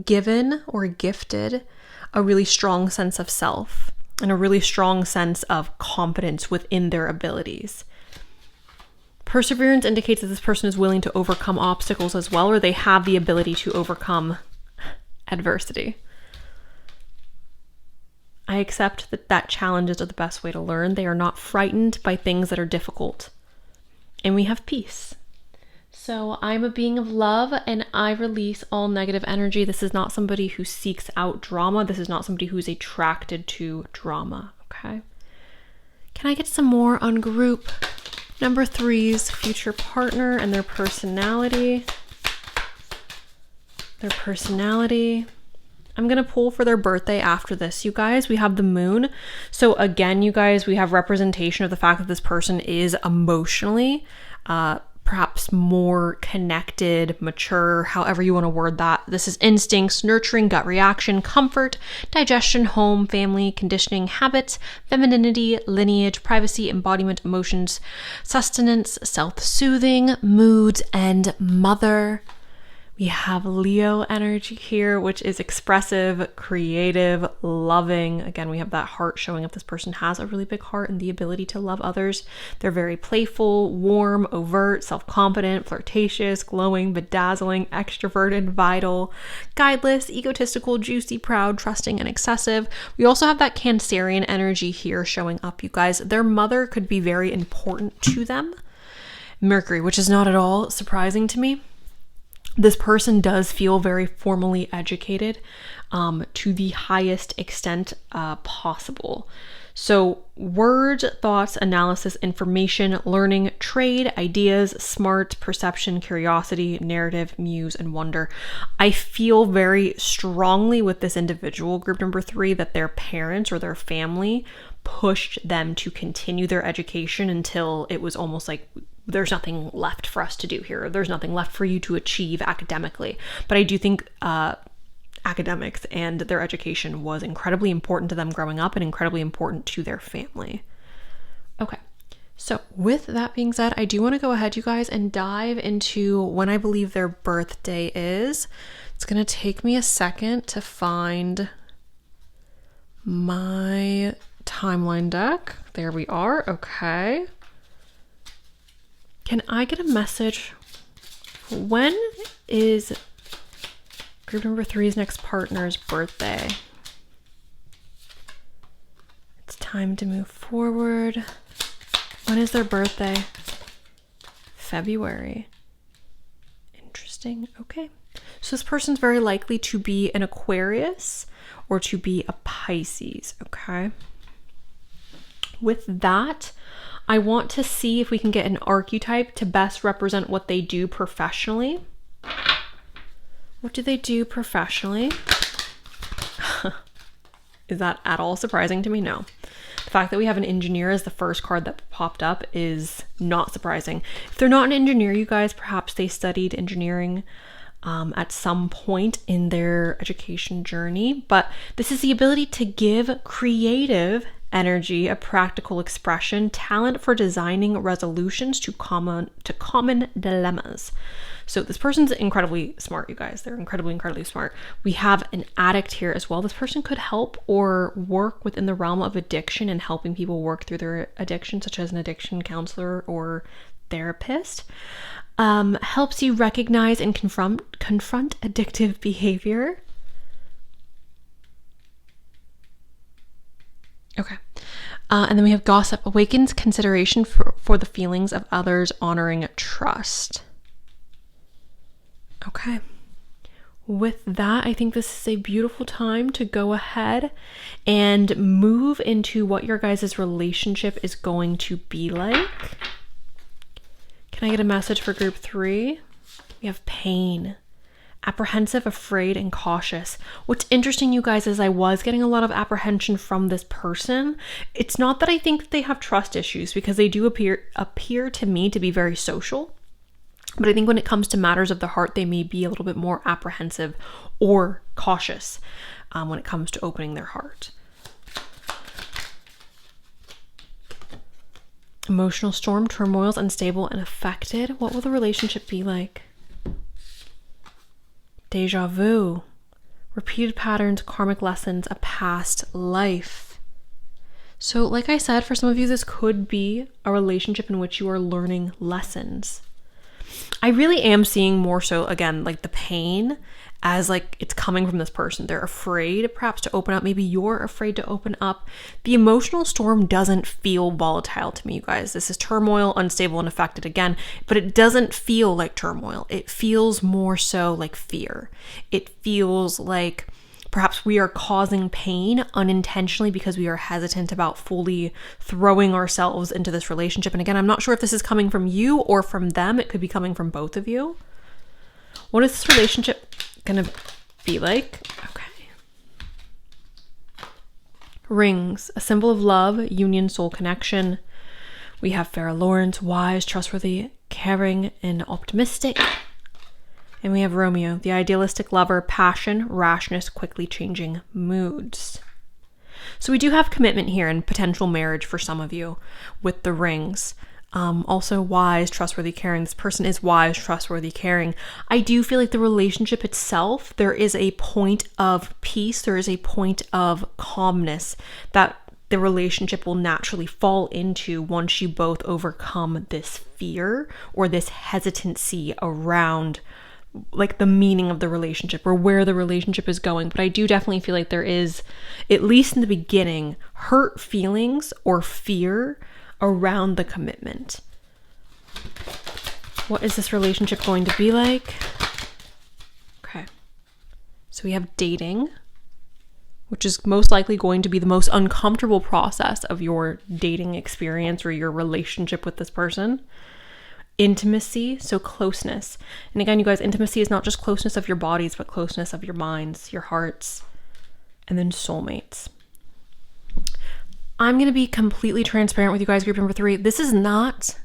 given or gifted a really strong sense of self and a really strong sense of confidence within their abilities. Perseverance indicates that this person is willing to overcome obstacles as well, or they have the ability to overcome adversity. I accept that challenges are the best way to learn. They are not frightened by things that are difficult. And we have peace. So I'm a being of love and I release all negative energy. This is not somebody who seeks out drama. This is not somebody who's attracted to drama, okay? Can I get some more on group number 3's future partner and their personality? I'm going to pull for their birthday after this, you guys. We have the moon. So again, you guys, we have representation of the fact that this person is emotionally perhaps more connected, mature, however you want to word that. This is instincts, nurturing, gut reaction, comfort, digestion, home, family, conditioning, habits, femininity, lineage, privacy, embodiment, emotions, sustenance, self-soothing, moods, and mother. We have Leo energy here, which is expressive, creative, loving. Again, we have that heart showing up. This person has a really big heart and the ability to love others. They're very playful, warm, overt, self-confident, flirtatious, glowing, bedazzling, extroverted, vital, guideless, egotistical, juicy, proud, trusting, and excessive. We also have that Cancerian energy here showing up, you guys. Their mother could be very important to them. Mercury, which is not at all surprising to me. This person does feel very formally educated to the highest extent possible. So words, thoughts, analysis, information, learning, trade, ideas, smart, perception, curiosity, narrative, muse, and wonder. I feel very strongly with this individual, group number 3, that their parents or their family pushed them to continue their education until it was almost like there's nothing left for us to do here. There's nothing left for you to achieve academically. But I do think academics and their education was incredibly important to them growing up and incredibly important to their family. Okay, so with that being said, I do want to go ahead, you guys, and dive into when I believe their birthday is. It's going to take me a second to find my timeline deck. There we are. Okay. Can I get a message? When is group number 3's next partner's birthday? It's time to move forward. When is their birthday? February. Interesting. Okay. So this person's very likely to be an Aquarius or to be a Pisces. Okay. With that, I want to see if we can get an archetype to best represent what they do professionally. What do they do professionally? Is that at all surprising to me? No. The fact that we have an engineer as the first card that popped up is not surprising. If they're not an engineer, you guys, perhaps they studied engineering at some point in their education journey. But this is the ability to give creative energy, a practical expression, talent for designing resolutions to common dilemmas. So this person's incredibly smart, you guys. They're incredibly smart. We have an addict here as well. This person could help or work within the realm of addiction and helping people work through their addiction, such as an addiction counselor or therapist. Helps you recognize and confront addictive behavior. Okay. And then we have gossip, awakens consideration for the feelings of others, honoring trust. Okay. With that, I think this is a beautiful time to go ahead and move into what your guys' relationship is going to be like. Can I get a message for group 3? We have pain. Apprehensive, afraid, and cautious. What's interesting, you guys, is I was getting a lot of apprehension from this person. It's not that I think that they have trust issues, because they do appear to me to be very social. But I think when it comes to matters of the heart, they may be a little bit more apprehensive or cautious when it comes to opening their heart. Emotional storm, turmoils, unstable, and affected. What will the relationship be like? Deja vu, repeated patterns, karmic lessons, a past life. So like I said, for some of you, this could be a relationship in which you are learning lessons. I really am seeing more so, again, like the pain as like it's coming from this person. They're afraid perhaps to open up. Maybe you're afraid to open up. The emotional storm doesn't feel volatile to me, you guys. This is turmoil, unstable, and affected again, but it doesn't feel like turmoil. It feels more so like fear. It feels like perhaps we are causing pain unintentionally because we are hesitant about fully throwing ourselves into this relationship. And again, I'm not sure if this is coming from you or from them. It could be coming from both of you. What is this relationship gonna be like? Okay. Rings, a symbol of love, union, soul connection. We have Farrah Lawrence, wise, trustworthy, caring, and optimistic. And we have Romeo, the idealistic lover, passion, rashness, quickly changing moods. So we do have commitment here and potential marriage for some of you with the rings. Also wise, trustworthy, caring. This person is wise, trustworthy, caring. I do feel like the relationship itself, there is a point of peace, there is a point of calmness that the relationship will naturally fall into once you both overcome this fear or this hesitancy around like the meaning of the relationship or where the relationship is going. But I do definitely feel like there is, at least in the beginning, hurt feelings or fear around the commitment. What is this relationship going to be like? So we have dating, which is most likely going to be the most uncomfortable process of your dating experience or your relationship with this person. Intimacy, so closeness. And again, you guys, intimacy is not just closeness of your bodies, but closeness of your minds, your hearts, and then soulmates. I'm going to be completely transparent with you guys, group number 3. This is not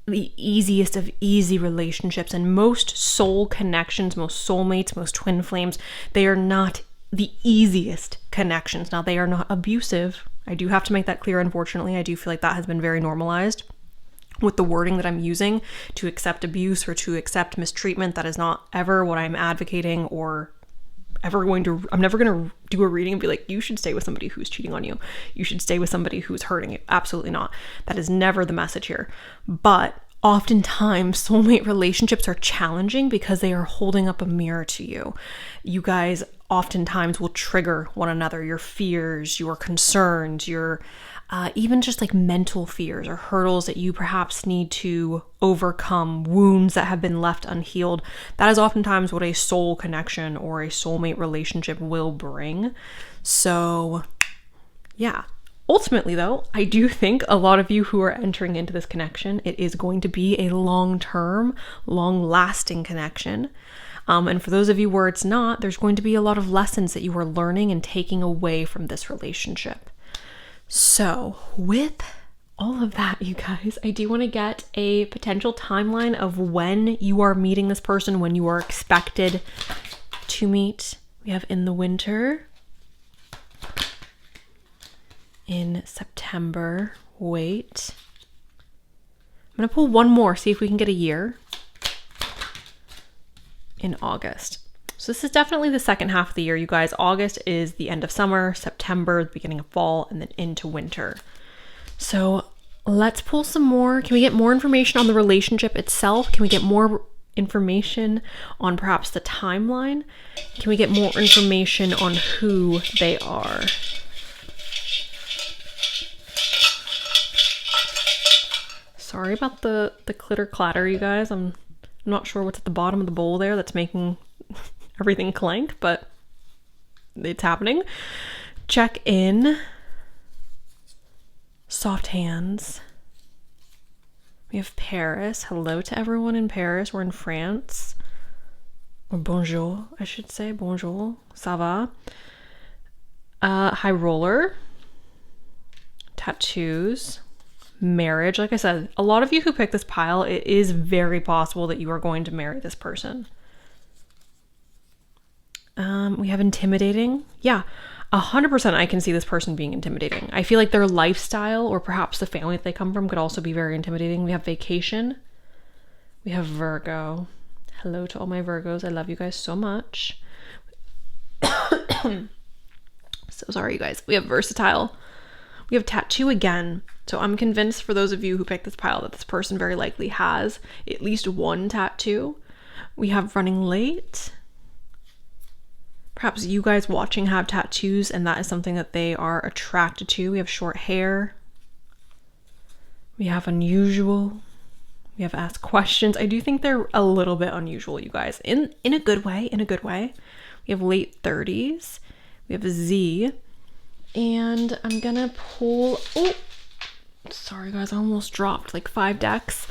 the easiest of easy relationships, and most soul connections, most soulmates, most twin flames, they are not the easiest connections. Now, they are not abusive. I do have to make that clear, unfortunately. I do feel like that has been very normalized with the wording that I'm using to accept abuse or to accept mistreatment. That is not ever what I'm advocating or ever going to. I'm never going to do a reading and be like, you should stay with somebody who's cheating on you. You should stay with somebody who's hurting you. Absolutely not. That is never the message here. But oftentimes soulmate relationships are challenging because they are holding up a mirror to you. You guys oftentimes will trigger one another, your fears, your concerns, your even just like mental fears or hurdles that you perhaps need to overcome, wounds that have been left unhealed. That is oftentimes what a soul connection or a soulmate relationship will bring. So yeah, ultimately though, I do think a lot of you who are entering into this connection, it is going to be a long-term, long-lasting connection. And for those of you where it's not, there's going to be a lot of lessons that you are learning and taking away from this relationship. So with all of that, you guys, I do want to get a potential timeline of when you are meeting this person, when you are expected to meet. We have in the winter, in September, wait. I'm going to pull one more, see if we can get a year. In August. So this is definitely the second half of the year, you guys. August is the end of summer, September, the beginning of fall, and then into winter. So let's pull some more. Can we get more information on the relationship itself? Can we get more information on perhaps the timeline? Can we get more information on who they are? Sorry about the clitter clatter, you guys. I'm not sure what's at the bottom of the bowl there that's making everything clank, but it's happening. Check in. Soft hands. We have Paris. Hello to everyone in Paris. We're in France. Or bonjour, I should say. Bonjour. Ça va? High roller. Tattoos. Marriage. Like I said, a lot of you who pick this pile, it is very possible that you are going to marry this person. We have intimidating. Yeah, 100% I can see this person being intimidating. I feel like their lifestyle or perhaps the family that they come from could also be very intimidating. We have vacation. We have Virgo. Hello to all my Virgos. I love you guys so much. So sorry, you guys. We have versatile. We have tattoo again. So I'm convinced for those of you who picked this pile that this person very likely has at least one tattoo. We have running late. Perhaps you guys watching have tattoos and that is something that they are attracted to. We have short hair. We have unusual. We have asked questions. I do think they're a little bit unusual, you guys. In a good way, in a good way. We have late 30s. We have a Z. And I'm gonna pull, oh, sorry guys, I almost dropped like 5 decks.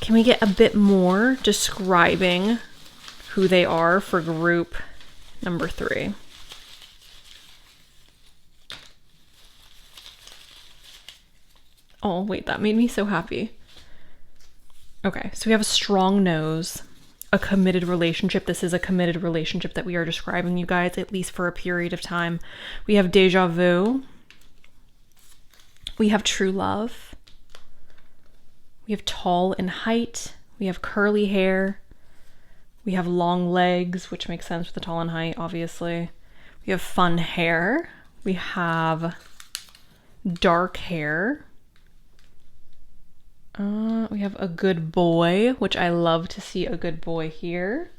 Can we get a bit more describing who they are for group number 3? Oh, wait, that made me so happy. Okay, so we have a strong nose, a committed relationship. This is a committed relationship that we are describing, you guys, at least for a period of time. We have deja vu. We have true love. We have tall in height. We have curly hair. We have long legs, which makes sense with the tall in height, obviously. We have fun hair. We have dark hair. We have a good boy, which I love to see a good boy here.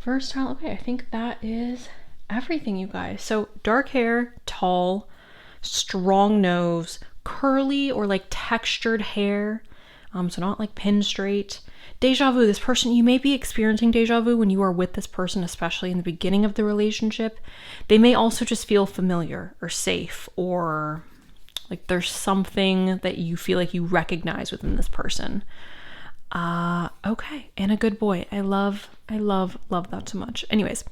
Versatile. Okay, I think that is everything, you guys. So dark hair, tall, strong nose, curly or like textured hair. So not like pin straight. Deja vu, this person, you may be experiencing deja vu when you are with this person, especially in the beginning of the relationship. They may also just feel familiar or safe, or like there's something that you feel like you recognize within this person. Okay, and a good boy. I love that so much. Anyways,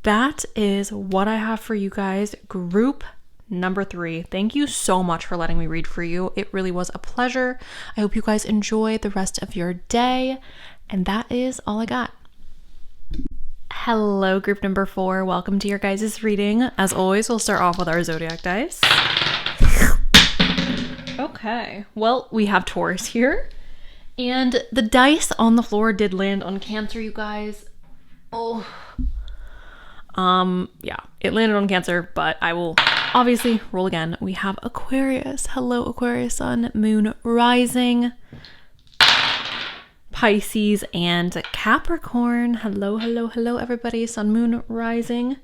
that is what I have for you guys. Group number 3. Thank you so much for letting me read for you. It really was a pleasure. I hope you guys enjoy the rest of your day. And that is all I got. Hello, group number 4. Welcome to your guys' reading. As always, we'll start off with our zodiac dice. Okay, well, we have Taurus here. And the dice on the floor did land on Cancer, you guys. Oh. Yeah, it landed on Cancer, but I will obviously roll again. We have Aquarius. Hello, Aquarius, Sun, Moon, Rising, Pisces, and Capricorn. Hello, everybody. Sun, Moon, Rising.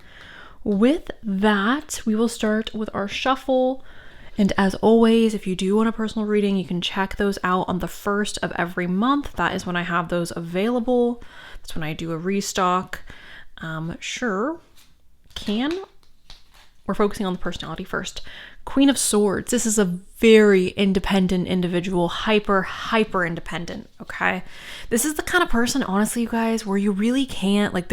With that, we will start with our shuffle. And as always, if you do want a personal reading, you can check those out on the 1st of every month. That is when I have those available. That's when I do a restock. Sure. We're focusing on the personality first. Queen of Swords. This is a very independent individual, hyper independent, okay? This is the kind of person, honestly, you guys, where you really can't, like,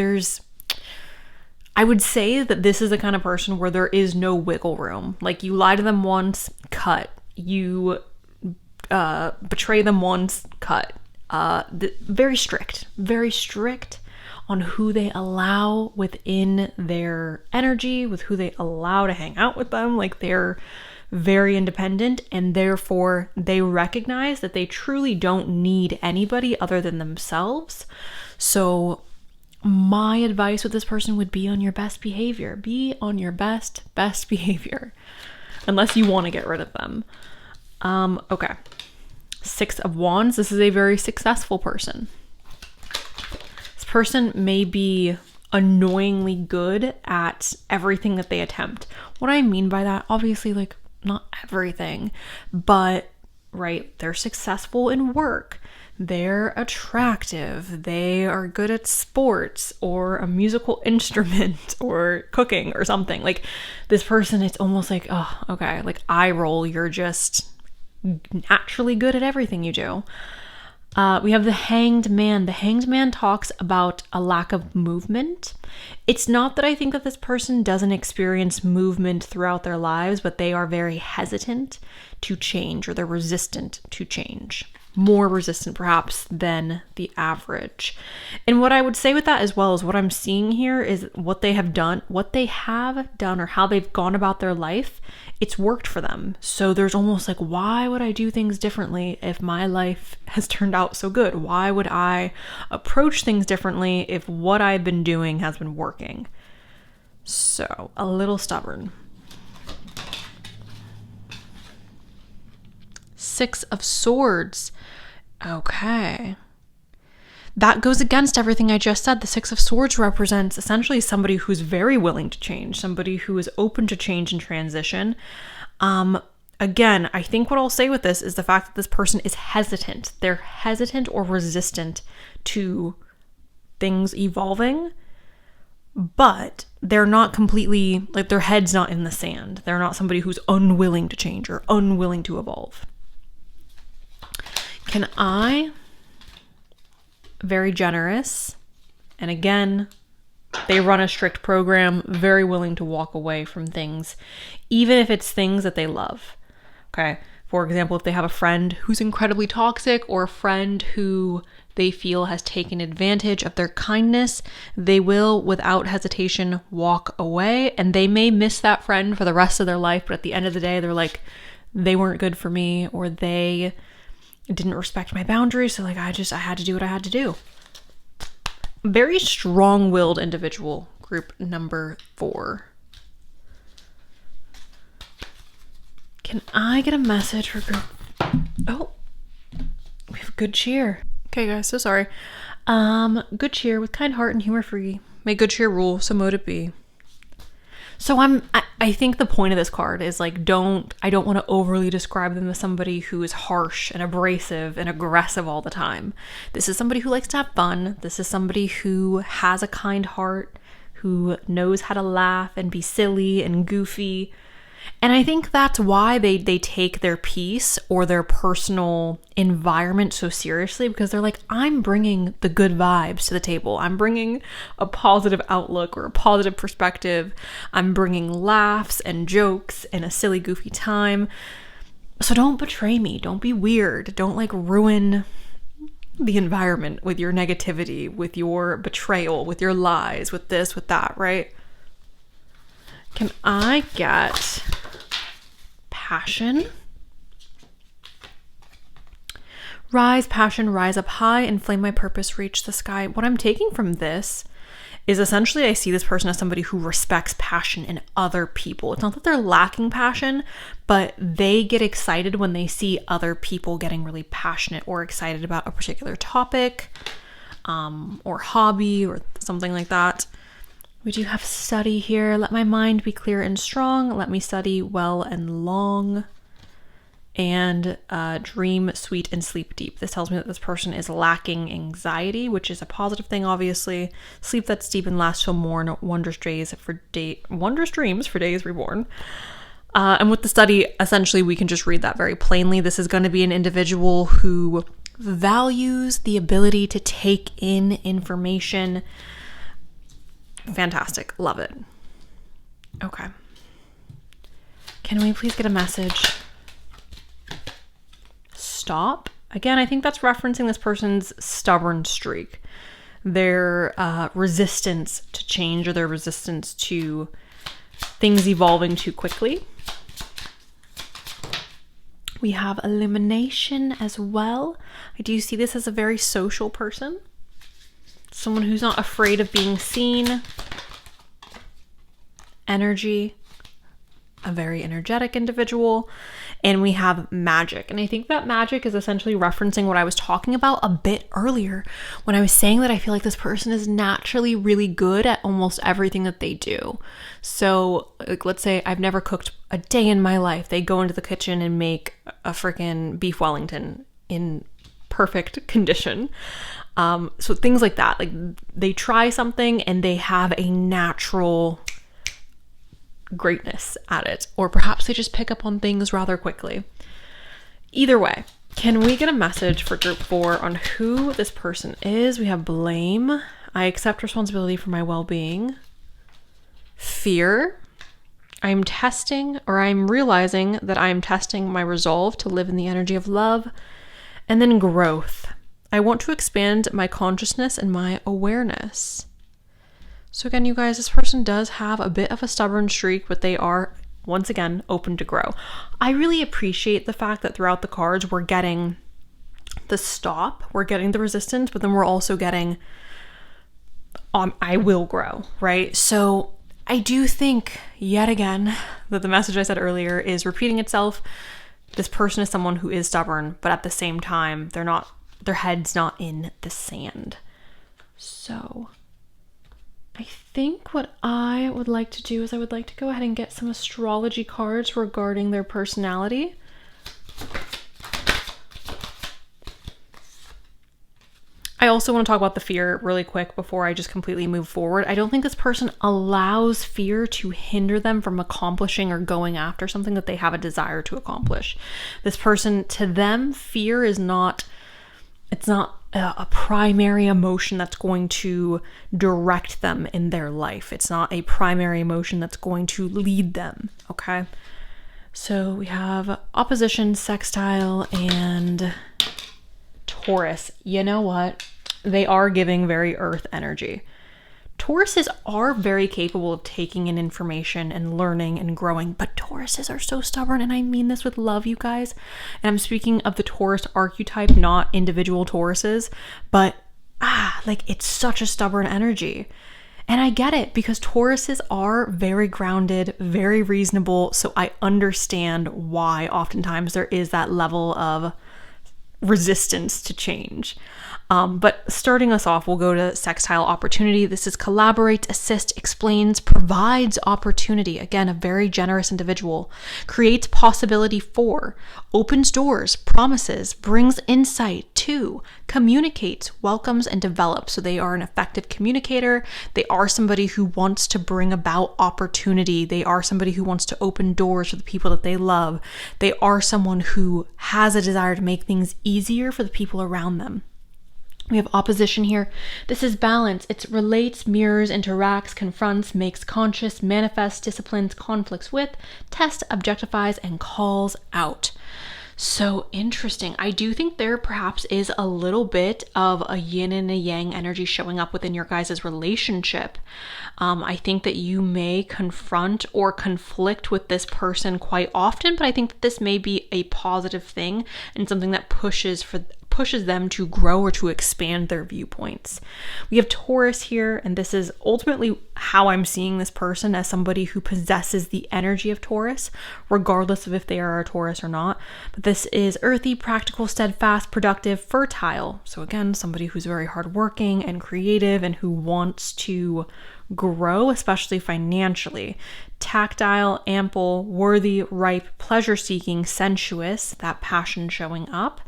I would say that this is the kind of person where there is no wiggle room. Like, you lie to them once, cut. You betray them once, cut. Very strict on who they allow within their energy, with who they allow to hang out with them. Like, they're very independent, and therefore they recognize that they truly don't need anybody other than themselves. So my advice with this person would be on your best behavior. Be on your best behavior, unless you want to get rid of them. Okay. 6 of Wands. This is a very successful person. Person may be annoyingly good at everything that they attempt. What I mean by that, obviously, like, not everything, but right, they're successful in work, they're attractive, they are good at sports or a musical instrument or cooking or something. Like, this person, it's almost like, oh, okay, like, eye roll, you're just naturally good at everything you do. We have the Hanged Man. The Hanged Man talks about a lack of movement. It's not that I think that this person doesn't experience movement throughout their lives, but they are very hesitant to change, or they're resistant to change. More resistant, perhaps, than the average. And what I would say with that as well is what I'm seeing here is what they have done, or how they've gone about their life. It's worked for them. So there's almost like, why would I do things differently if my life has turned out so good? Why would I approach things differently if what I've been doing has been working? So, a little stubborn. 6 of Swords. Okay. That goes against everything I just said. The 6 of Swords represents essentially somebody who's very willing to change, somebody who is open to change and transition. Again, I think what I'll say with this is the fact that this person is hesitant. They're hesitant or resistant to things evolving, but they're not completely, like, their head's not in the sand. They're not somebody who's unwilling to change or unwilling to evolve. Very generous. And again, they run a strict program, very willing to walk away from things, even if it's things that they love. Okay. For example, if they have a friend who's incredibly toxic, or a friend who they feel has taken advantage of their kindness, they will, without hesitation, walk away. And they may miss that friend for the rest of their life, but at the end of the day, they're like, they weren't good for me, or they didn't respect my boundaries, so like I had to do what I had to do. Very strong-willed individual, group number 4. Can I get a message for group? Oh, we have good cheer. Okay, guys, so sorry. Good cheer with kind heart and humor free. May good cheer rule, so mote it be. So I think the point of this card is like, I don't want to overly describe them as somebody who is harsh and abrasive and aggressive all the time. This is somebody who likes to have fun. This is somebody who has a kind heart, who knows how to laugh and be silly and goofy. And I think that's why they take their peace or their personal environment so seriously, because they're like, I'm bringing the good vibes to the table. I'm bringing a positive outlook or a positive perspective. I'm bringing laughs and jokes and a silly, goofy time. So don't betray me. Don't be weird. Don't like ruin the environment with your negativity, with your betrayal, with your lies, with this, with that, right? Can I get passion? Rise, passion, rise up high, inflame my purpose, reach the sky. What I'm taking from this is essentially I see this person as somebody who respects passion in other people. It's not that they're lacking passion, but they get excited when they see other people getting really passionate or excited about a particular topic, or hobby or something like that. We do have study here. Let my mind be clear and strong. Let me study well and long. And dream sweet and sleep deep. This tells me that this person is lacking anxiety, which is a positive thing, obviously. Sleep that's deep and lasts till morn. Wondrous dreams for days reborn. And with the study, essentially, we can just read that very plainly. This is going to be an individual who values the ability to take in information. Fantastic. Love it. Okay. Can we please get a message? Stop. Again, I think that's referencing this person's stubborn streak, their resistance to change, or their resistance to things evolving too quickly. We have elimination as well. I do see this as a very social person, someone who's not afraid of being seen. Energy, a very energetic individual. And we have magic. And I think that magic is essentially referencing what I was talking about a bit earlier when I was saying that I feel like this person is naturally really good at almost everything that they do. So like, let's say I've never cooked a day in my life. They go into the kitchen and make a freaking beef Wellington in perfect condition. So things like that, like they try something and they have a natural greatness at it, or perhaps they just pick up on things rather quickly. Either way, can we get a message for group 4 on who this person is? We have blame. I accept responsibility for my well-being. Fear. I'm realizing that I'm testing my resolve to live in the energy of love. And then growth. I want to expand my consciousness and my awareness. So again, you guys, this person does have a bit of a stubborn streak, but they are, once again, open to grow. I really appreciate the fact that throughout the cards, we're getting the stop, we're getting the resistance, but then we're also getting, I will grow, right? So I do think, yet again, that the message I said earlier is repeating itself. This person is someone who is stubborn, but at the same time, their head's not in the sand. So I think what I would like to do is I would like to go ahead and get some astrology cards regarding their personality. I also want to talk about the fear really quick before I just completely move forward. I don't think this person allows fear to hinder them from accomplishing or going after something that they have a desire to accomplish. This person, to them, fear is not, it's not a primary emotion that's going to direct them in their life. It's not a primary emotion that's going to lead them, okay? So we have opposition, sextile, and Taurus. You know what? They are giving very earth energy. Tauruses are very capable of taking in information and learning and growing, but Tauruses are so stubborn, and I mean this with love, you guys. And I'm speaking of the Taurus archetype, not individual Tauruses, but like it's such a stubborn energy. And I get it, because Tauruses are very grounded, very reasonable, so I understand why oftentimes there is that level of resistance to change. But starting us off, we'll go to sextile opportunity. This is collaborate, assist, explains, provides opportunity. Again, a very generous individual. Creates possibility for, opens doors, promises, brings insight to, communicates, welcomes, and develops. So they are an effective communicator. They are somebody who wants to bring about opportunity. They are somebody who wants to open doors for the people that they love. They are someone who has a desire to make things easier for the people around them. We have opposition here. This is balance. It relates, mirrors, interacts, confronts, makes conscious, manifests, disciplines, conflicts with, tests, objectifies, and calls out. So interesting. I do think there perhaps is a little bit of a yin and a yang energy showing up within your guys' relationship. I think that you may confront or conflict with this person quite often, but I think that this may be a positive thing and something that pushes them to grow or to expand their viewpoints. We have Taurus here, and this is ultimately how I'm seeing this person, as somebody who possesses the energy of Taurus, regardless of if they are a Taurus or not. But this is earthy, practical, steadfast, productive, fertile. So again, somebody who's very hardworking and creative and who wants to grow, especially financially. Tactile, ample, worthy, ripe, pleasure-seeking, sensuous, that passion showing up.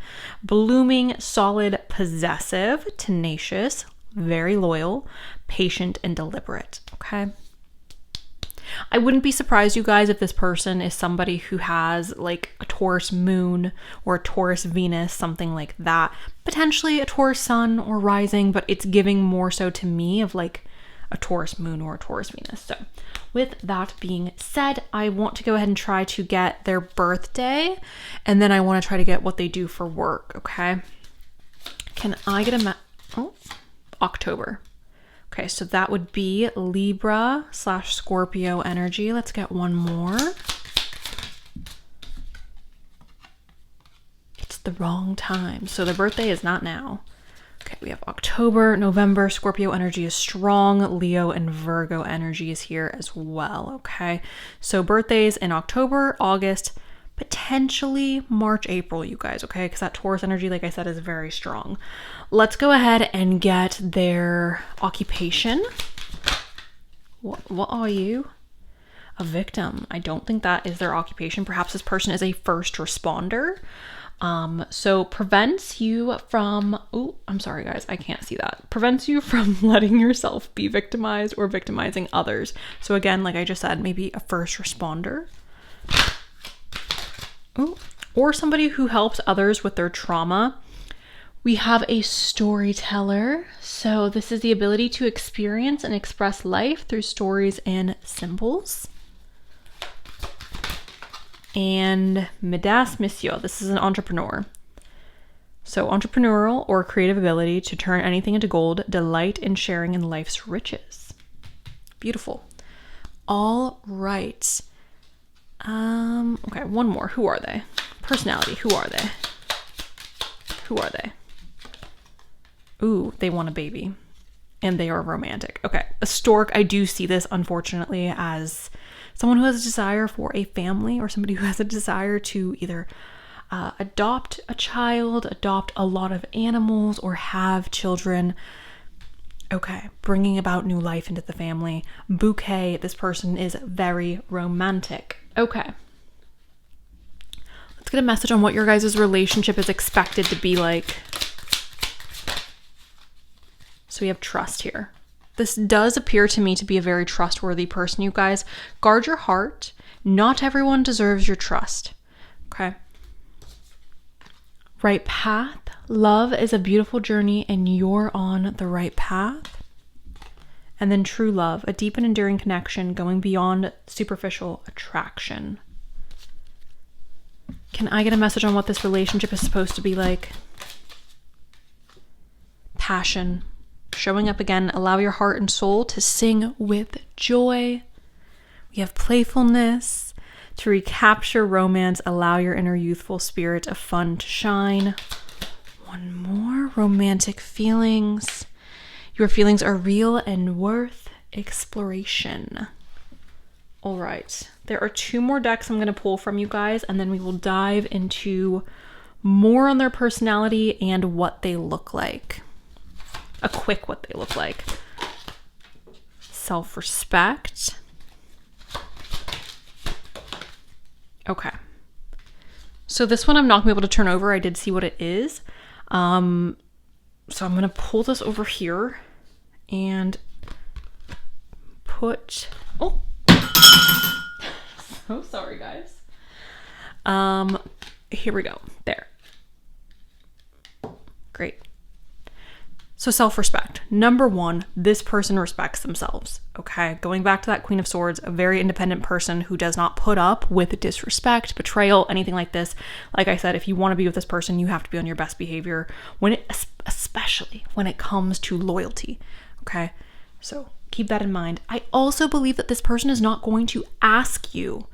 Blooming, solid, possessive, tenacious, very loyal, patient, and deliberate. Okay. I wouldn't be surprised, you guys, if this person is somebody who has like a Taurus moon or a Taurus Venus, something like that. Potentially a Taurus sun or rising, but it's giving more so to me of like a Taurus moon or a Taurus Venus. So with that being said, I want to go ahead and try to get their birthday, and then I want to try to get what they do for work. Okay. Can I get October. Okay, so that would be Libra/Scorpio energy. Let's get one more. It's the wrong time. So the birthday is not now. Okay, we have October, November. Scorpio energy is strong. Leo and Virgo energy is here as well. Okay, so birthdays in October, August, potentially March, April, you guys. Okay, because that Taurus energy, like I said, is very strong. Let's go ahead and get their occupation. What are you? A victim. I don't think that is their occupation. Perhaps this person is a first responder. So prevents you from, I'm sorry guys, I can't see that. Prevents you from letting yourself be victimized or victimizing others. So again, like I just said, maybe a first responder. Or somebody who helps others with their trauma. We have a storyteller. So this is the ability to experience and express life through stories and symbols. And Midas Missio, this is an entrepreneur. So entrepreneurial or creative ability to turn anything into gold, delight in sharing in life's riches. Beautiful. All right. Okay, one more. Who are they? Personality. Who are they? Who are they? Ooh, they want a baby. And they are romantic. Okay, a stork. I do see this, unfortunately, as someone who has a desire for a family, or somebody who has a desire to either adopt a child, adopt a lot of animals, or have children. Okay, bringing about new life into the family. Bouquet, this person is very romantic. Okay. Let's get a message on what your guys' relationship is expected to be like. So we have trust here. This does appear to me to be a very trustworthy person, you guys. Guard your heart. Not everyone deserves your trust. Okay. Right path. Love is a beautiful journey and you're on the right path. And then true love, a deep and enduring connection going beyond superficial attraction. Can I get a message on what this relationship is supposed to be like? Passion. Showing up again, allow your heart and soul to sing with joy. We have playfulness. To recapture romance, allow your inner youthful spirit of fun to shine. One more. Romantic feelings. Your feelings are real and worth exploration. All right. There are two more decks I'm going to pull from you guys, and then we will dive into more on their personality and what they look like. A quick what they look like. Self-respect. Okay. So this one I'm not going to be able to turn over. I did see what it is. So I'm going to pull this over here and put... Oh! So sorry, guys. Here we go. There. Great. So self-respect. Number one, this person respects themselves. Okay. Going back to that Queen of Swords, a very independent person who does not put up with disrespect, betrayal, anything like this. Like I said, if you want to be with this person, you have to be on your best behavior especially when it comes to loyalty. Okay. So keep that in mind. I also believe that this person is not going to ask you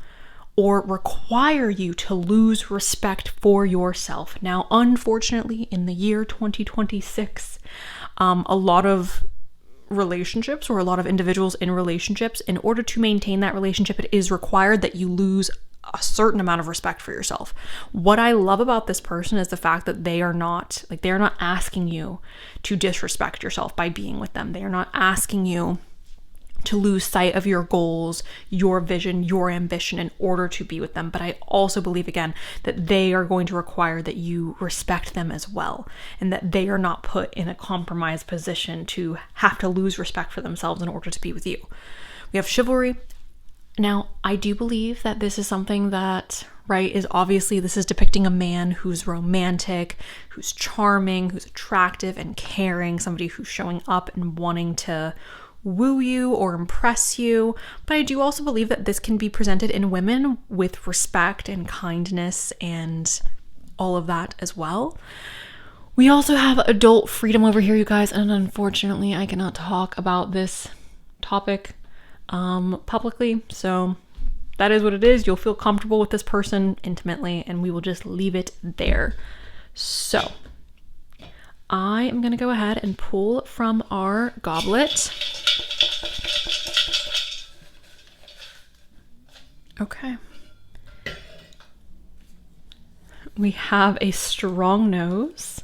or require you to lose respect for yourself. Now, unfortunately, in the year 2026, a lot of relationships or a lot of individuals in relationships, in order to maintain that relationship, it is required that you lose a certain amount of respect for yourself. What I love about this person is the fact that they are not asking you to disrespect yourself by being with them. They are not asking you to lose sight of your goals, your vision, your ambition in order to be with them. But I also believe, again, that they are going to require that you respect them as well, and that they are not put in a compromised position to have to lose respect for themselves in order to be with you. We have chivalry. Now, I do believe that this is something that, right, is obviously this is depicting a man who's romantic, who's charming, who's attractive and caring, somebody who's showing up and wanting to woo you or impress you. But I do also believe that this can be presented in women with respect and kindness and all of that as well. We also have adult freedom over here, you guys, and unfortunately I cannot talk about this topic publicly, so that is what it is. You'll feel comfortable with this person intimately, and we will just leave it there. So I am going to go ahead and pull from our goblet. Okay. We have a strong nose,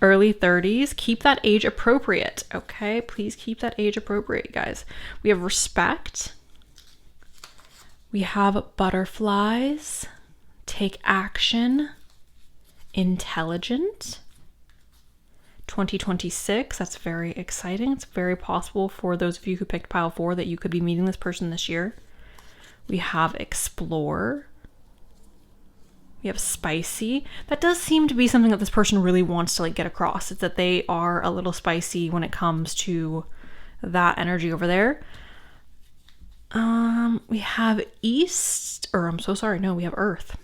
early 30s. Keep that age appropriate, okay? Please keep that age appropriate, guys. We have respect. We have butterflies, take action, intelligent. 2026, that's very exciting. It's very possible for those of you who picked pile 4 that you could be meeting this person this year. We have explore. We have spicy. That does seem to be something that this person really wants to get across. It's that they are a little spicy when it comes to that energy over there. We have we have earth.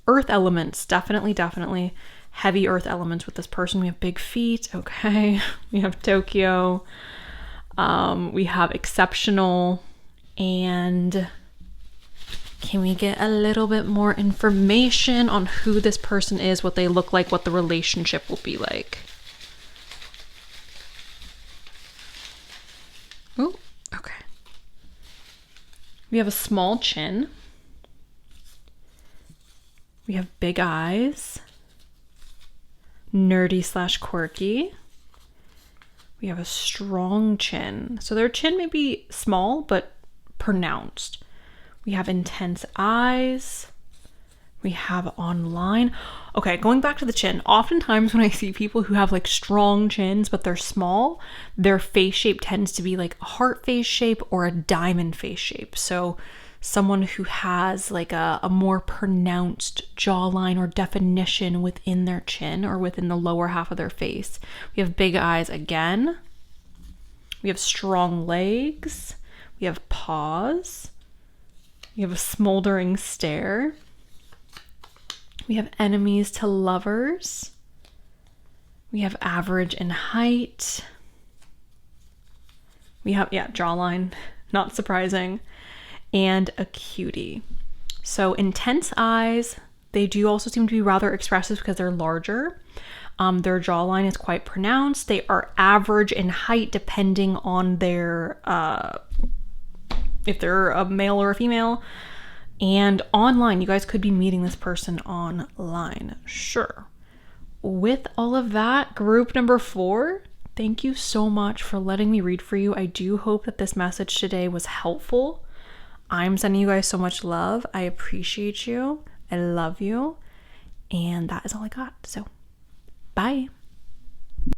Earth elements, definitely. Heavy earth elements with this person. We have big feet, okay. We have Tokyo. We have exceptional. And can we get a little bit more information on who this person is, what they look like, what the relationship will be like? Oh, okay. We have a small chin. We have big eyes. Nerdy/quirky. We have a strong chin. So their chin may be small, but pronounced. We have intense eyes. We have online. Okay, going back to the chin. Oftentimes when I see people who have strong chins, but they're small, their face shape tends to be a heart face shape or a diamond face shape. So someone who has a more pronounced jawline or definition within their chin or within the lower half of their face. We have big eyes again. We have strong legs. We have paws. We have a smoldering stare. We have enemies to lovers. We have average in height. We have, jawline, not surprising. And a cutie. So intense eyes. They do also seem to be rather expressive because they're larger. Their jawline is quite pronounced. They are average in height depending on their, if they're a male or a female. And online, you guys could be meeting this person online. Sure. With all of that, group number 4, thank you so much for letting me read for you. I do hope that this message today was helpful. I'm sending you guys so much love. I appreciate you. I love you. And that is all I got. So, bye.